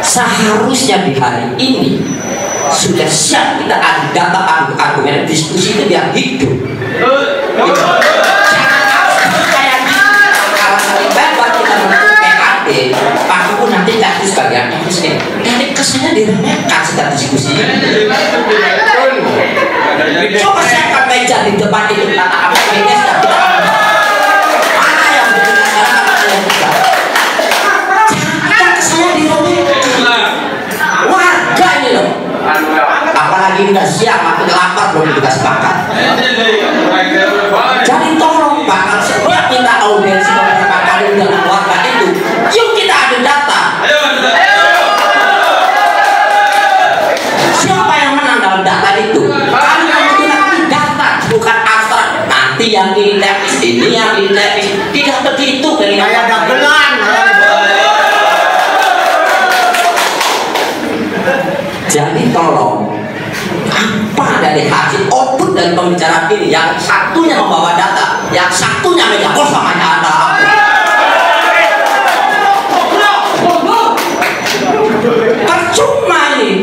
Seharusnya di hari ini sudah siap kita ada data argumen diskusi itu biar hidup. Pak pun nanti teknis bagian teknis ini dari kesannya diremehkan setelah diskusi. Coba saya akan meja di depan itu kata apa ini mana yang betul masyarakat mana yang tidak. Jangan kesannya diremehkan warga ini loh. Apalagi kita siap makin lapar belum kita sepakat. Jadi tolong Pak, kalau setiap kita audiensi beberapa kali dengan warga itu, yuk kita ada data. Siapa yang menang dalam data itu? Kami menggunakan data, bukan abstrak. Nanti yang ini teknis, ini yang ini teknis. Tidak begitu kayak dagelan. Jadi tolong, apa dari hasil output dari pembicaraan ini? Yang satunya membawa data, yang satunya meja kosong hanya ada aku. Percuma ini.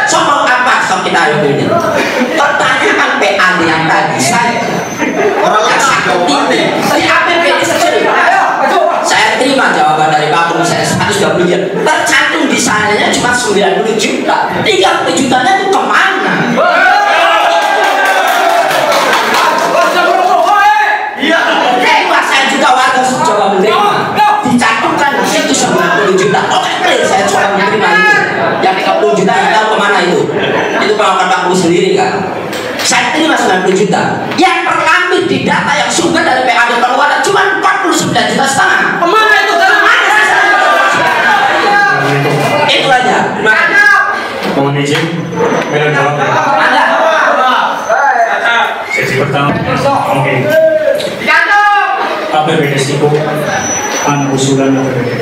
Soal apa kita ini? Pertanyaan PAD yang tadi saya yang satu ini di APBD sendiri. Saya terima jawaban dari Pak Komisaris 120 juta. Tercantum di sananya cuma 90 juta. 30 jutanya itu kemana? Saya juga warga coba menerima. Dicantumkan di situ 90 juta. Oke, clear, saya coba menerima itu. Yang 30 juta yang tahu kemana itu? Itu pengawasan Pak Komisaris sendiri kan? Saya terima 90 juta. Yang terlambat di data yang sumber dari PAD Perluasan cuma 49 juta setengah. Kemana itu? Itu aja. Mohon izin, beliau jawab. Sesi pertama. Oke. APBD itu usulan APBD.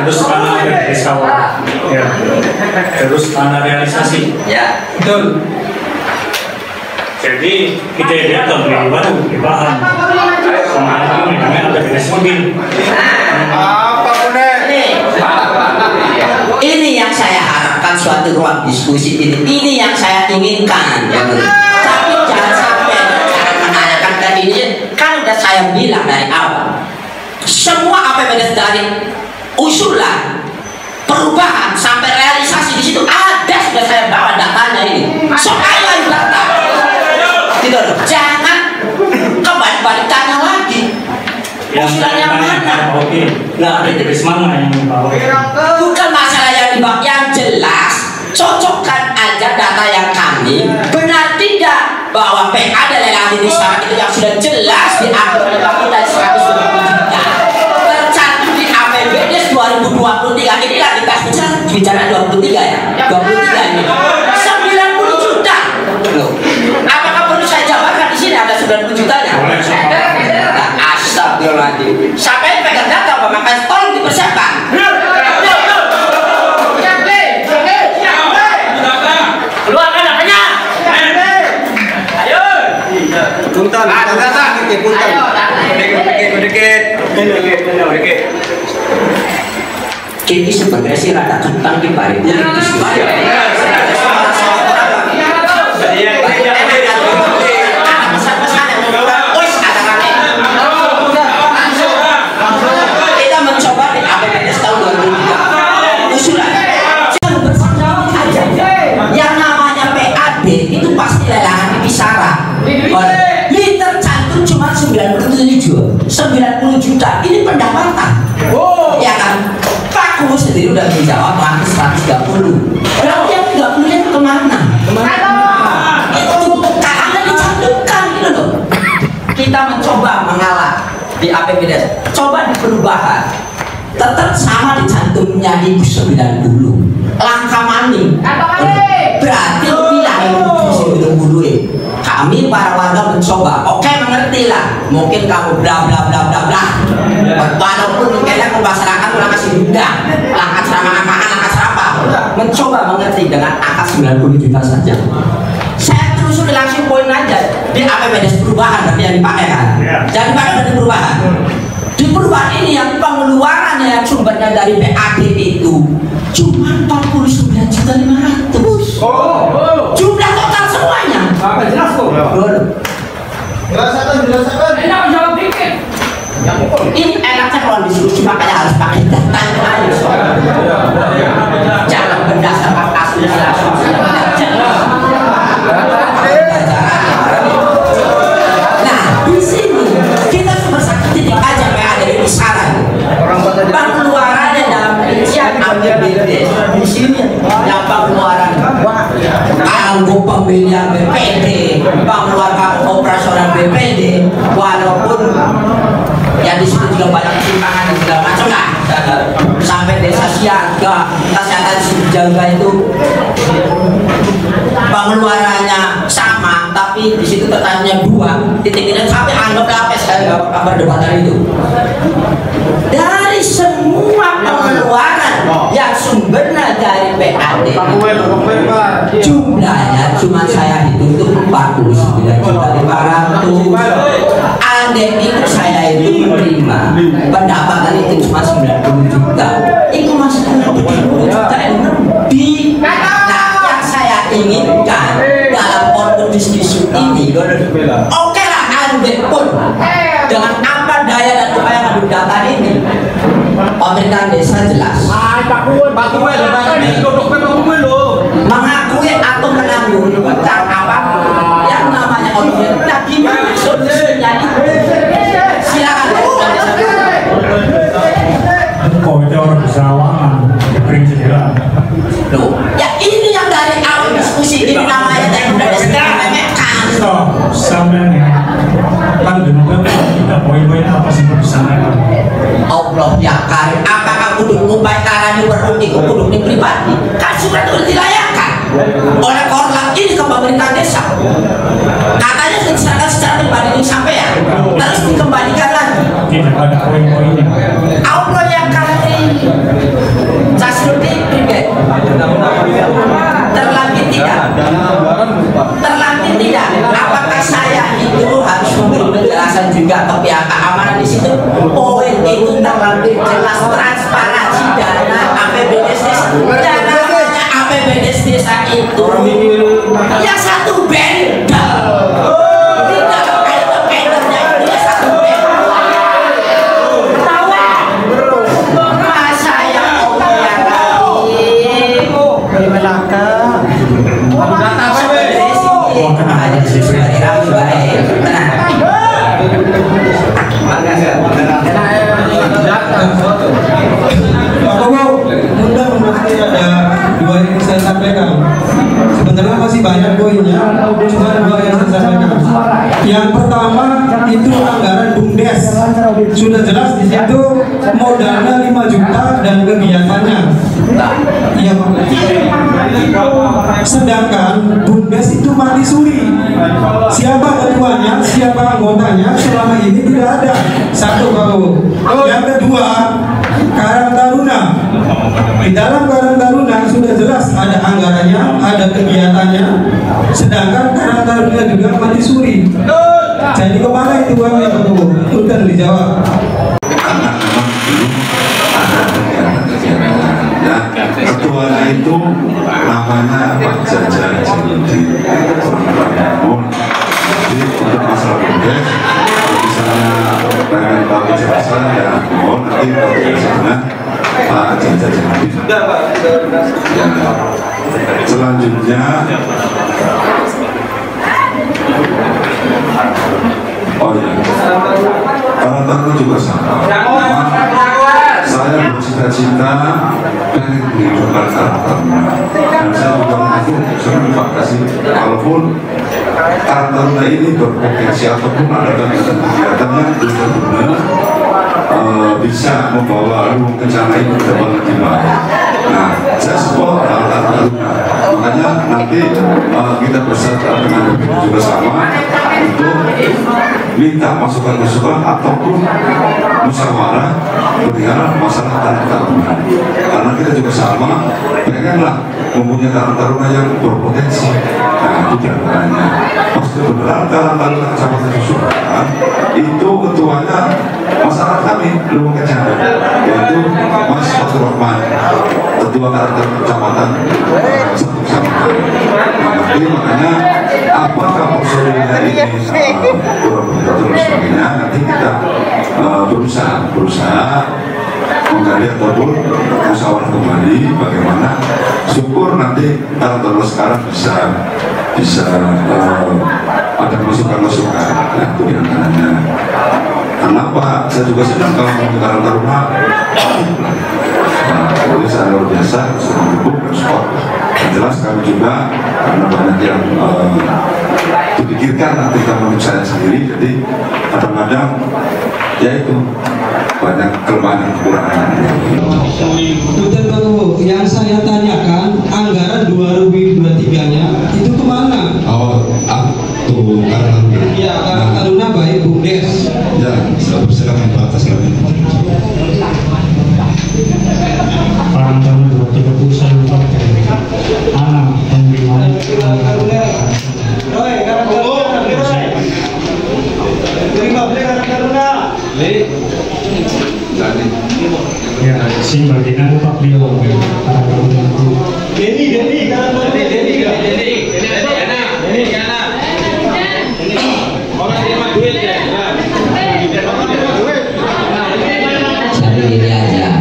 Terus karena APBD awal, ya. Terus karena realisasi. Ya. Betul. Jadi kita lihat tahun ini baru dipaham. Sama ini namanya APBD mobil. Ini yang saya harapkan suatu ruang diskusi ini yang saya inginkan ya. Tapi jangan sampai cara menanyakan tadi ini kan udah saya bilang dari awal semua APBD dari usulan perubahan sampai realisasi di situ ada sudah saya bawa datanya ini soal data gitu loh. Jangan kembali tanya lagi usulan yang mana. Oke, nggak ada jenis mana yang dibawa. Bukan masalah yang dibawa, yang jelas cocokkan aja data yang kami benar tidak bahwa PAD lelang ini sekarang itu yang sudah jelas diatur oleh Pak kita 120 juta tercantum di APBD 2023 ini kan kita bicara 23 ya 23 ini 90 juta loh. Apakah perlu saya jabarkan di sini ada 90 jutanya? Astagfirullahaladzim. Siapa yang pegang data Pak? Makanya tolong dipersiapkan. Keluarkan apanya? Ayo. Punten. Data. Punten. Dikit. Jadi sebenarnya sih rada kentang di balik diskusi. Kita mencoba di APBD tahun 2003 usulan yang namanya PAD itu pasti lelangan di kisaran. Ini tercantum cuma 90 juta. Ini pendapatan. Ya kan? Pak Kumu sendiri udah menjawab hampir 130. Berarti yang 30-nya itu kemana? Itu karena dicantumkan gitu loh. Kita mencoba mengalah di APBD. Coba diperubah tetap sama di cantumnya Ibu 90 langkah maning berarti wilayah Ibu 90 kami para warga mencoba oke mengerti lah mungkin kamu bla bla bla bla bla walaupun kalian masyarakat langkah sinunda langkah ceramah langkah serapa mencoba mengerti dengan angka 90 juta saja saya telusuri langsung poin aja di APBD perubahan tapi yang dipakai kan jangan dipakai dari perubahan di perubahan ini yang pengeluaran yang sumbernya dari PAD itu cuma 49.500.000 jumlah total semuanya jelas kok jelaskan enak jawab dikit ini enaknya kalau disuruh makanya harus pakai data jangan berdasarkan kasus nah di sini kita cuma satu titik aja kayak ada di kisaran pengeluarannya dalam rincian APBD di sini yang pengeluaran kanggo pembelian BPD pengeluaran operasional BPD walaupun yang disebut juga banyak kesimpangan dan segala macam lah sampai desa siaga kesehatan siaga itu pengeluarannya sama tapi di situ pertanyaannya dua titik ini sampai anggaplah apa sekali nggak perdebatan itu dari semua pengeluaran yang sumbernya dari PAD jumlahnya cuma saya hitung itu 49.500.000 andai itu saya itu menerima pendapatan itu cuma 90 juta itu masih 70 juta yang lebih nah yang saya inginkan dalam forum diskusi ini oke lah andai pun dengan apa daya dan upaya ngadu data ini pemerintahan desa jelas mengakui atau menanggung tentang apa yang namanya otonomi nah gimana solusinya silakan kok itu orang bersawangan kering segera loh ya ini yang dari awal diskusi ini namanya udah sekarang memekan sampai kan dengan kita poin-poin apa sih bersama Allah ya karim apakah kudu ngumpai karani berhenti kudu ini pribadi kan surat itu dilayangkan oleh korlap ini ke pemerintah desa katanya diserahkan secara pribadi ini sampai ya terus dikembalikan lagi tidak ada poin-poinnya Allah ya karim Sasruti pribadi terlambat tidak apakah saya itu harus memberi penjelasan juga ke pihak keamanan di situ poin itu terlambat jelas transparansi dana APBD desa dananya APBD desa itu yang satu bendel tidak ada bendelnya itu ya satu bendel tahu masa yang ada dua yang saya sampaikan. Sebenarnya masih banyak poinnya, cuma dua yang saya sampaikan. Yang pertama itu anggaran BUMDes, sudah jelas di situ modalnya 5 juta dan kegiatannya. Ya, sedangkan BUMDes itu mati suri. Siapa ketuanya, siapa anggotanya selama ini tidak ada. Satu kalau. Yang kedua, Karang Taruna. Di dalam Karang Taruna sudah jelas ada anggarannya, ada kegiatannya. Sedangkan Karang Taruna juga mati suri. Jadi kemana itu uangnya betul? Udah dijawab. Ketuanya itu namanya Pak Jaja Jaludi Namun jadi untuk masalah BUMDes misalnya pengen tahu kejelasan ya mohon nanti tahu kejelasannya Pak Jaja Jaludi ya. Selanjutnya oh ya Taruna juga sama saya bercita-cita pengen menghidupkan Taruna dan saya juga mengaku terima kasih walaupun Taruna ini berpotensi ataupun ada kegiatan yang benar-benar bisa membawa Luwung Kencana itu ke depan lebih baik. Nah, saya support Karang Taruna. Makanya nanti kita bersama dengan juga sama untuk minta masukan-masukan ataupun musyawarah perihal masalah Karang Taruna. Karena kita juga sama pengenlah mempunyai Karang Taruna yang berpotensi. Nah, itu diantaranya. Maksudnya beneran Karang Taruna Kecamatan Susukan itu ketuanya masyarakat kami Luwung Kencana, yaitu Mas Fatur Rahman, ketua Karang Taruna Kecamatan satu kecamatan. Nanti makanya apakah personilnya ini kurang begitu dan sebagainya, nanti kita berusaha menggali ataupun musyawarah kembali bagaimana syukur nanti Karang Taruna sekarang bisa ada masukan-masukan. Nah, itu diantaranya. Kenapa? Saya juga senang kalau mau Karang Taruna. Jadi saya luar biasa, saya mendukung dan support. Yang jelas kami juga karena banyak yang dipikirkan nanti menurut saya sendiri. Jadi kadang-kadang ya itu banyak kelemahan dan kekurangan. Betul Pak, yang saya tanyakan anggaran 2023-nya itu kemana? Oh, tuh Karang Taruna. Ya, Karang Taruna baik BUMDes. Ya, saya persilakan Pak atas kami. Karang Taruna 2030 saya lupa anak pembinaan ya sing bagian Pak Beliau Deni Jadi gini aja,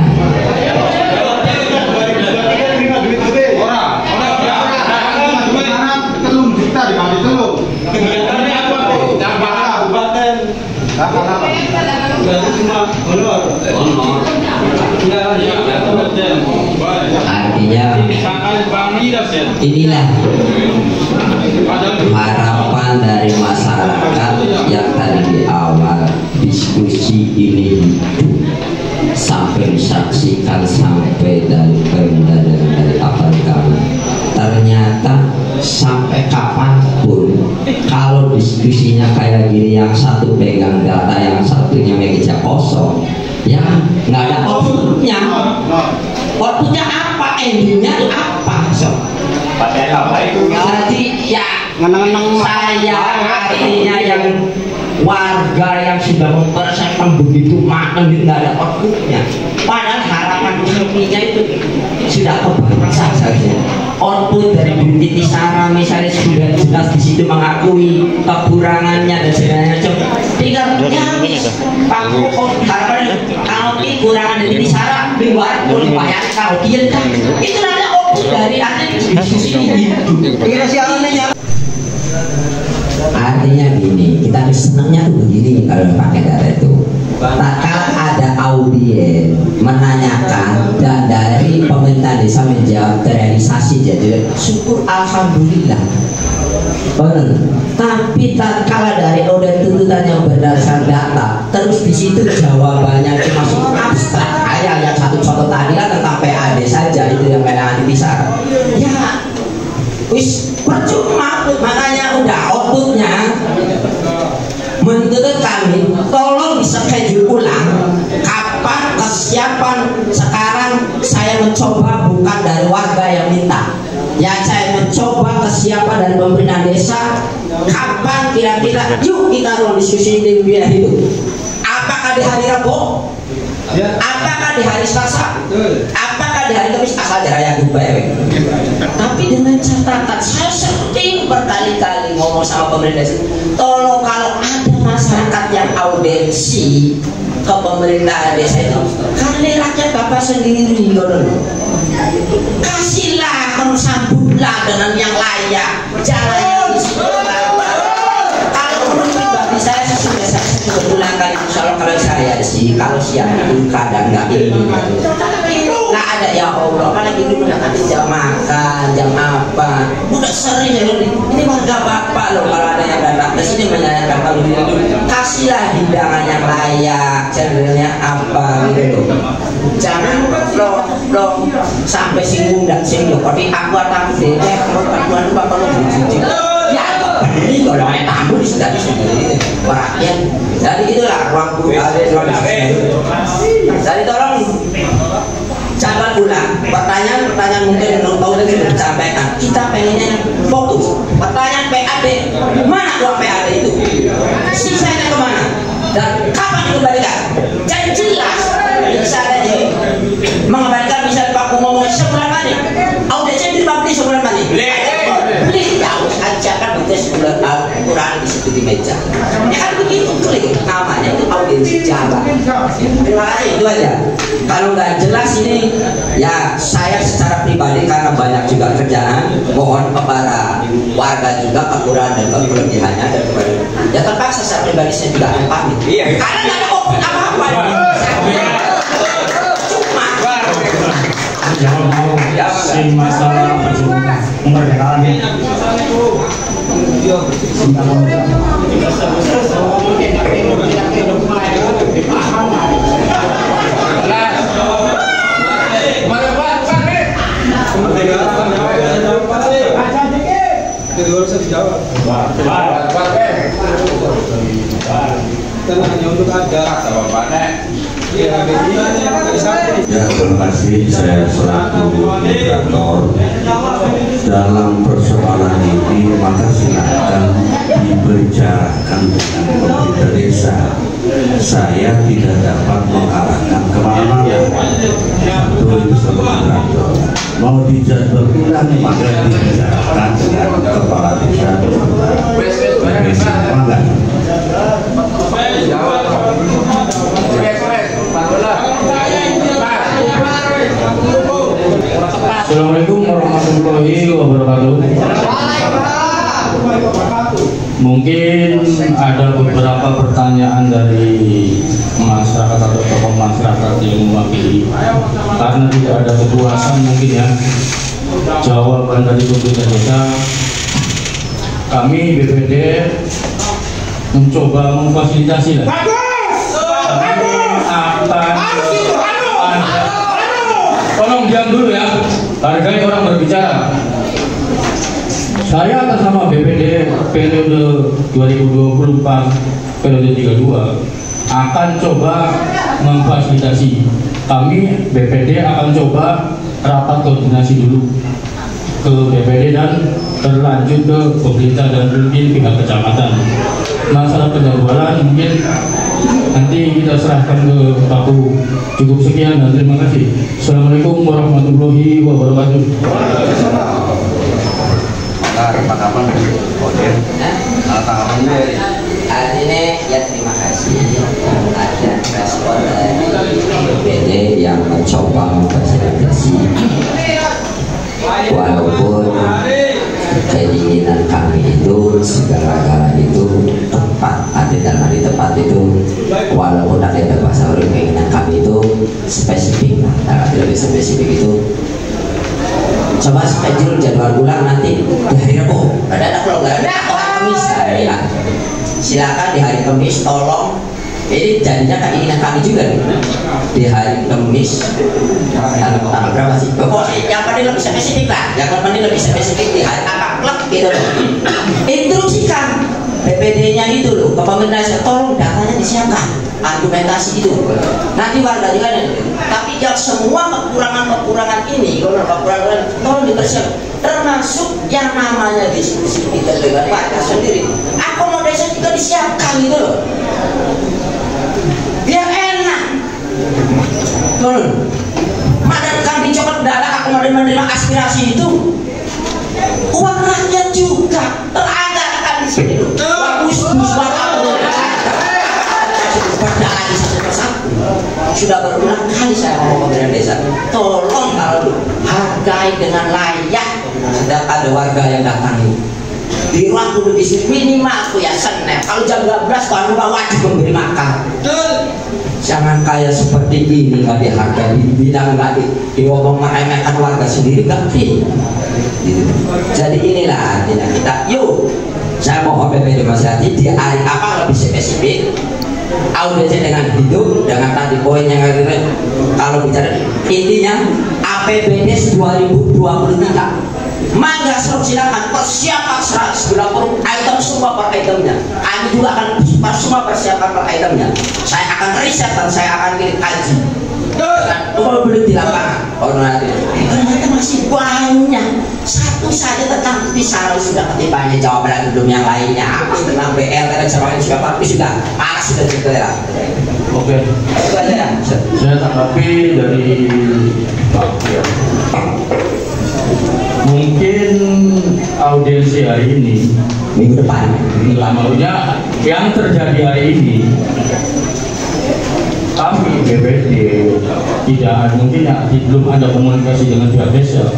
artinya inilah harapan dari masyarakat yang tadi di awal diskusi ini hidup sampai disaksikan sampai dari Pemda dan dari aparat kami. Ternyata sampai kapanpun kalau diskusinya kayak gini, yang satu pegang data, yang satunya meja kosong, ya nggak ada outputnya. Outputnya apa? Endingnya itu apa? So, jadi ya saya artinya yang warga yang sudah mempersiapkan begitu matang itu nggak ada outputnya. Padahal harapan usulnya itu sudah kebangsaan saja. Output dari Bu Titi Sarah misalnya sudah jelas di situ mengakui kekurangannya dan sebagainya. Tinggal nyamis pangku harapan kalau kekurangan dari Titi Sarah dibuat oleh bayar kalau dia kan itu ada output dari hasil diskusi itu. Kira siapa? Artinya gini, kita senangnya tuh begini kalau pakai data itu. Tak kala ada audien menanyakan dan dari pemerintah desa menjawab terrealisasi, jadi syukur alhamdulillah. Benar. Tapi tak kala dari audien tuntutan yang berdasarkan data, terus di situ jawabannya cuma abstrak. Kayak yang satu contoh tadi kan tentang PAD saja itu yang menangani bisa. Ya, wis percuma, makanya udah outputnya. Menurut kami tolong dischedule ulang kapan kesiapan. Sekarang saya mencoba bukan dari warga yang minta ya, saya mencoba kesiapan dari pemerintah desa. Kapan kira-kira yuk kita ruang diskusi di wilayah itu. Apakah di hari Rabu? Apakah di hari Selasa? Apakah di hari Kamis? Asal diraya baik. Tapi dengan catatan, saya sering berkali-kali ngomong sama pemerintah, tolong kalau ada masyarakat yang audiensi ke pemerintah desa itu, karena rakyat bapak sendiri kasihlah, kamu sambutlah dengan yang layak, jalan kalau menurut pribadi saya kebetulan kali insyaallah kalau saya sih kalau siang itu kadang nggak ini nggak ada ya Allah, apalagi dulu udah nanti jam makan jam apa udah sering ya ini warga bapak loh kalau ada yang datang Pak Presiden menyarankan kalau gitu kasihlah hidangan yang layak, channelnya apa gitu loh. Jangan vlog sampai singgung dan singgung. Tapi aku deh kalau bantuan lupa kalau berjiji. Ya ini kalau main tamu di sudah sendiri perhatian. Jadi itulah ruang guru ada ruang. Jadi tolong jangan ulang pertanyaan mungkin menurut tahu lagi disampaikan. Kita pengennya fokus. Pertanyaan PAD, mana uang PAD itu? Sisanya kemana? Dan kapan dikembalikan? Jadi jelas. Misalnya mengembalikan misal Pak ngomong sebulan mani, auditnya dibagi sebulan mani. Beli tahu saja kan udah sebulan kurang di situ di meja. Ya kan begitu klik namanya itu audiensi Jawa. Terima kasih itu aja. Kalau nggak jelas ini ya saya secara pribadi karena banyak juga kerjaan, mohon kepada warga juga kekurangan dan kelebihannya dan ya terpaksa secara pribadi saya juga akan pamit. Iya. Karena nggak ada apa-apa. Jangan mau si masalah kemerdekaan Ya, terima kasih. Saya selaku moderator dalam persoalan ini, maka silakan dibicarakan dengan pemerintah desa. Saya tidak dapat mengarahkan kemana-mana. Satu itu sebagai moderator. Mau dijadwal ulang maka dibicarakan dengan kepala desa beserta Assalamualaikum warahmatullahi wabarakatuh. Mungkin ada beberapa pertanyaan dari masyarakat atau tokoh masyarakat yang mewakili. Karena tidak ada kepuasan mungkin ya jawaban dari pemerintah desa, kami BPD mencoba memfasilitasi lah. Tolong diam dulu ya, hargai orang berbicara. Saya atas nama BPD periode 2024 periode 32 akan coba memfasilitasi. Kami BPD akan coba rapat koordinasi dulu ke BPD dan terlanjut ke pemerintah dan mungkin pihak kecamatan. Masalah penjadwalan mungkin nanti kita serahkan ke Paku. Cukup sekian dan terima kasih. Assalamualaikum warahmatullahi wabarakatuh. Tanggapan hari ini ya terima kasih ada respon dari BPD yang mencoba memfasilitasi walaupun keinginan kami itu segala-galanya itu tepat, ada dalam arti tepat itu walaupun ada bahasa orang keinginan kami itu spesifik, nah lebih spesifik itu coba schedule jadwal ulang nanti di hari Rabu. Ada kalau nggak ada Kamis ya. Silakan di hari Kamis tolong. Ini jadinya keinginan kami juga nih. Di hari Kamis tanggal berapa sih? Pokoknya yang paling lebih spesifik lah. Yang paling lebih spesifik di hari apa klub gitu loh. Instruksikan BPD-nya itu loh ke pemerintah, tolong datanya disiapkan, argumentasi itu. Nanti warga juga nih. Tapi yang semua kekurangan ini, kekurangan tolong dipersiapkan. Termasuk yang namanya diskusi kita dengan warga sendiri. Akomodasi juga disiapkan gitu loh. Biar enak. Tolong. Madan kambing coklat darah akomodasi menerima aspirasi itu. Uang rakyat juga teranggarkan di sini loh. Bagus sudah berulang kali saya ngomong ke pemerintah desa, tolong kalau hargai dengan layak. Ada warga yang datang di ruang guru di sini minimal aku ya Senin. Kalau jam 12 kamu wajib memberi makan. Jangan kayak seperti ini nggak dihargai, bilang nggak diomong meremehkan warga sendiri nggak gitu. Jadi inilah artinya kita yuk Saya mohon BPD Masyarakat di hari apa lebih spesifik, auditnya dengan hidup, dengan tadi poin yang kalau bicara intinya APBD 2023. Mangga silakan persiapan 190 item semua per itemnya. Kami juga akan semua persiapan per itemnya. Saya akan riset dan saya akan kirim kaji. Kalau belum di lapangan, ternyata masih banyak. Satu saja tentang Pisau sudah ketimbangnya, jawab lagi belum yang lainnya. Apa tentang BL dan sebagainya sudah tapi sudah malas sudah cerita. Oke. Itu aja ya. Saya tanggapi dari Pak. Mungkin audiensi hari ini minggu depan maksudnya yang terjadi hari ini kami BPD tidak mungkin ya belum ada komunikasi dengan pihak desa.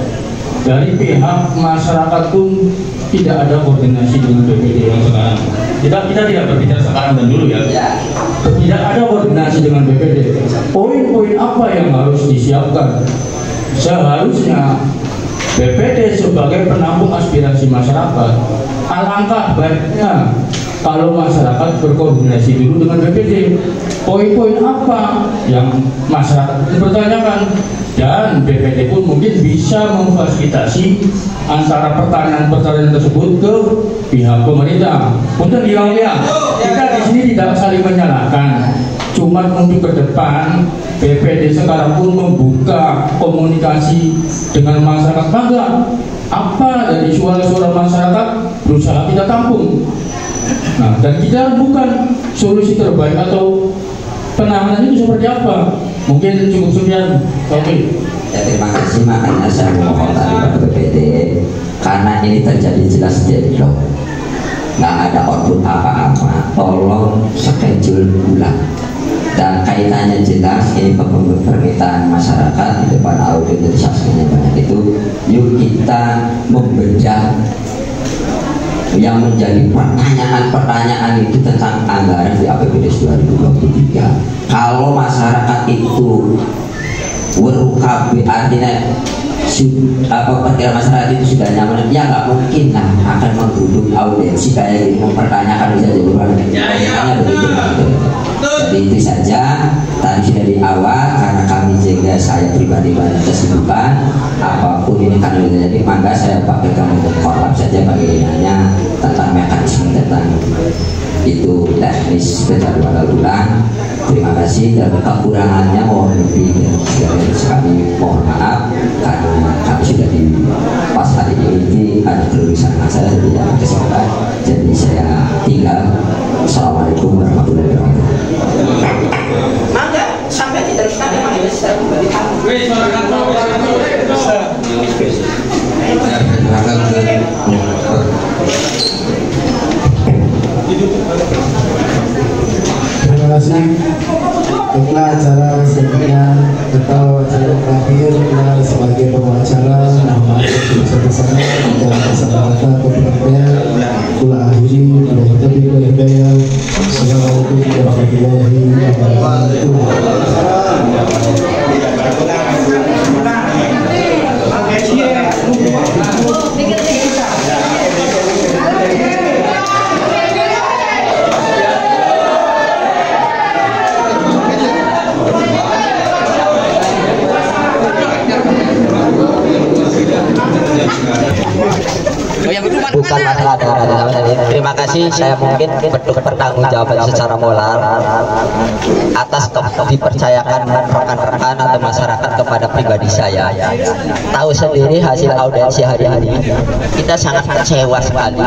Dari pihak masyarakat pun tidak ada koordinasi dengan BPD yang sekarang. Kita tidak berbicara sekarang dan dulu ya. Tidak ada koordinasi dengan BPD. Poin-poin apa yang harus disiapkan? Seharusnya BPD sebagai penampung aspirasi masyarakat, alangkah baiknya kalau masyarakat berkoordinasi dulu dengan BPD. Poin-poin apa yang masyarakat bertanyakan, dan BPD pun mungkin bisa memfasilitasi antara pertanyaan-pertanyaan tersebut ke pihak pemerintah. Untuk ya, kita di sini tidak saling menyalahkan. Cuma untuk ke depan BPD sekarang pun membuka komunikasi dengan masyarakat. Bangga apa dari suara-suara masyarakat berusaha kita tampung. Nah, dan kita bukan solusi terbaik atau penanganan itu seperti apa. Mungkin cukup sekian. Oke. Ya, terima kasih. Makanya saya mohon tadi pada BPD, karena ini terjadi jelas deadlock, nggak ada output apa-apa. Tolong schedule bulan. Dan kaitannya jelas, ini permintaan masyarakat di depan audit dari saksinya banyak itu. Yuk kita membedah yang menjadi pertanyaan-pertanyaan itu tentang anggaran di APBD 2023. Kalau masyarakat itu WKB artinya perkiraan masyarakat itu sudah nyaman, ya nggak mungkin lah akan menggeruduk audiensi kayak mempertanyakan bisa jadi hanya begitu. Jadi itu saja tadi sudah di awal, karena kami juga saya pribadi banyak kesibukan apapun ini kan udah jadi, maka saya pakaikan untuk korlap saja bagaimana tentang mekanisme tentang itu teknis penjadwalan bulan. Terima kasih, dan kekurangannya mohon lebih dan kami mohon maaf karena kami sudah di pas hari ini ada kelulusan saya jadi ada kesempatan, jadi saya tinggal. Assalamualaikum warahmatullahi wabarakatuh. Mangga sampai diteruskan memang ini secara kembali. Terima kasih. Baiklah, acara selanjutnya atau acara terakhir adalah sebagai pembicara mohon sebesar-besarnya dan kata kepada kula akhiri bila tapi hidayah. Assalamualaikum warahmatullahi Bukan masalah dengan terima kasih, saya mungkin bentuk pertanggungjawaban secara moral atas dipercayakan rekan-rekan atau masyarakat kepada pribadi saya. Tahu sendiri hasil audiensi hari ini, kita sangat kecewa sekali.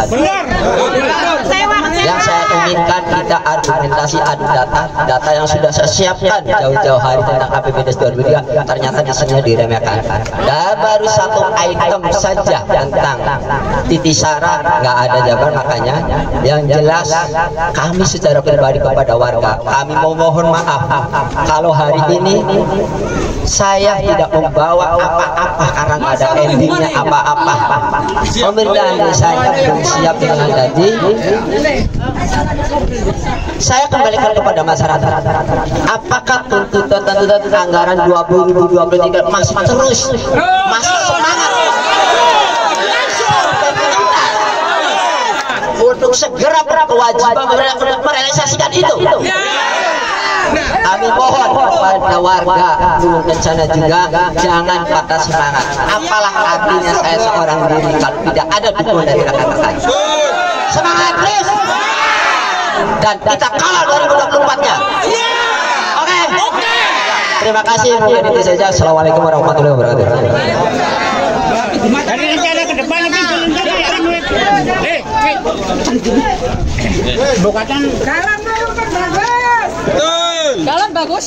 Yang saya inginkan kita argumentasi ada data yang sudah saya siapkan jauh-jauh hari tentang APBD 2023, ternyata disini diremehkan. Dan baru satu item saja tentang Titi Sarah nggak ada jawaban. Makanya yang jelas kami secara pribadi kepada warga, kami mau mohon maaf kalau hari ini saya tidak membawa apa-apa karena nggak ada endingnya apa-apa. Pemerintahan desanya belum siap dengan tadi. Saya kembalikan kepada masyarakat, apakah tuntutan anggaran 2023 masih terus semangat untuk segera berkewajiban merealisasikan itu. Kami mohon kepada warga Gunung Kencana juga jangan patah semangat. Apalah artinya saya seorang diri kalau tidak ada dukungan dari rekan-rekan. Semangat terus. Dan kita kalah 2024-nya. Oke. Terima kasih, mungkin itu saja. Assalamualaikum warahmatullahi wabarakatuh. Dari rencana ke depan lagi Bukatan. Jalan bagus. Jalan bagus.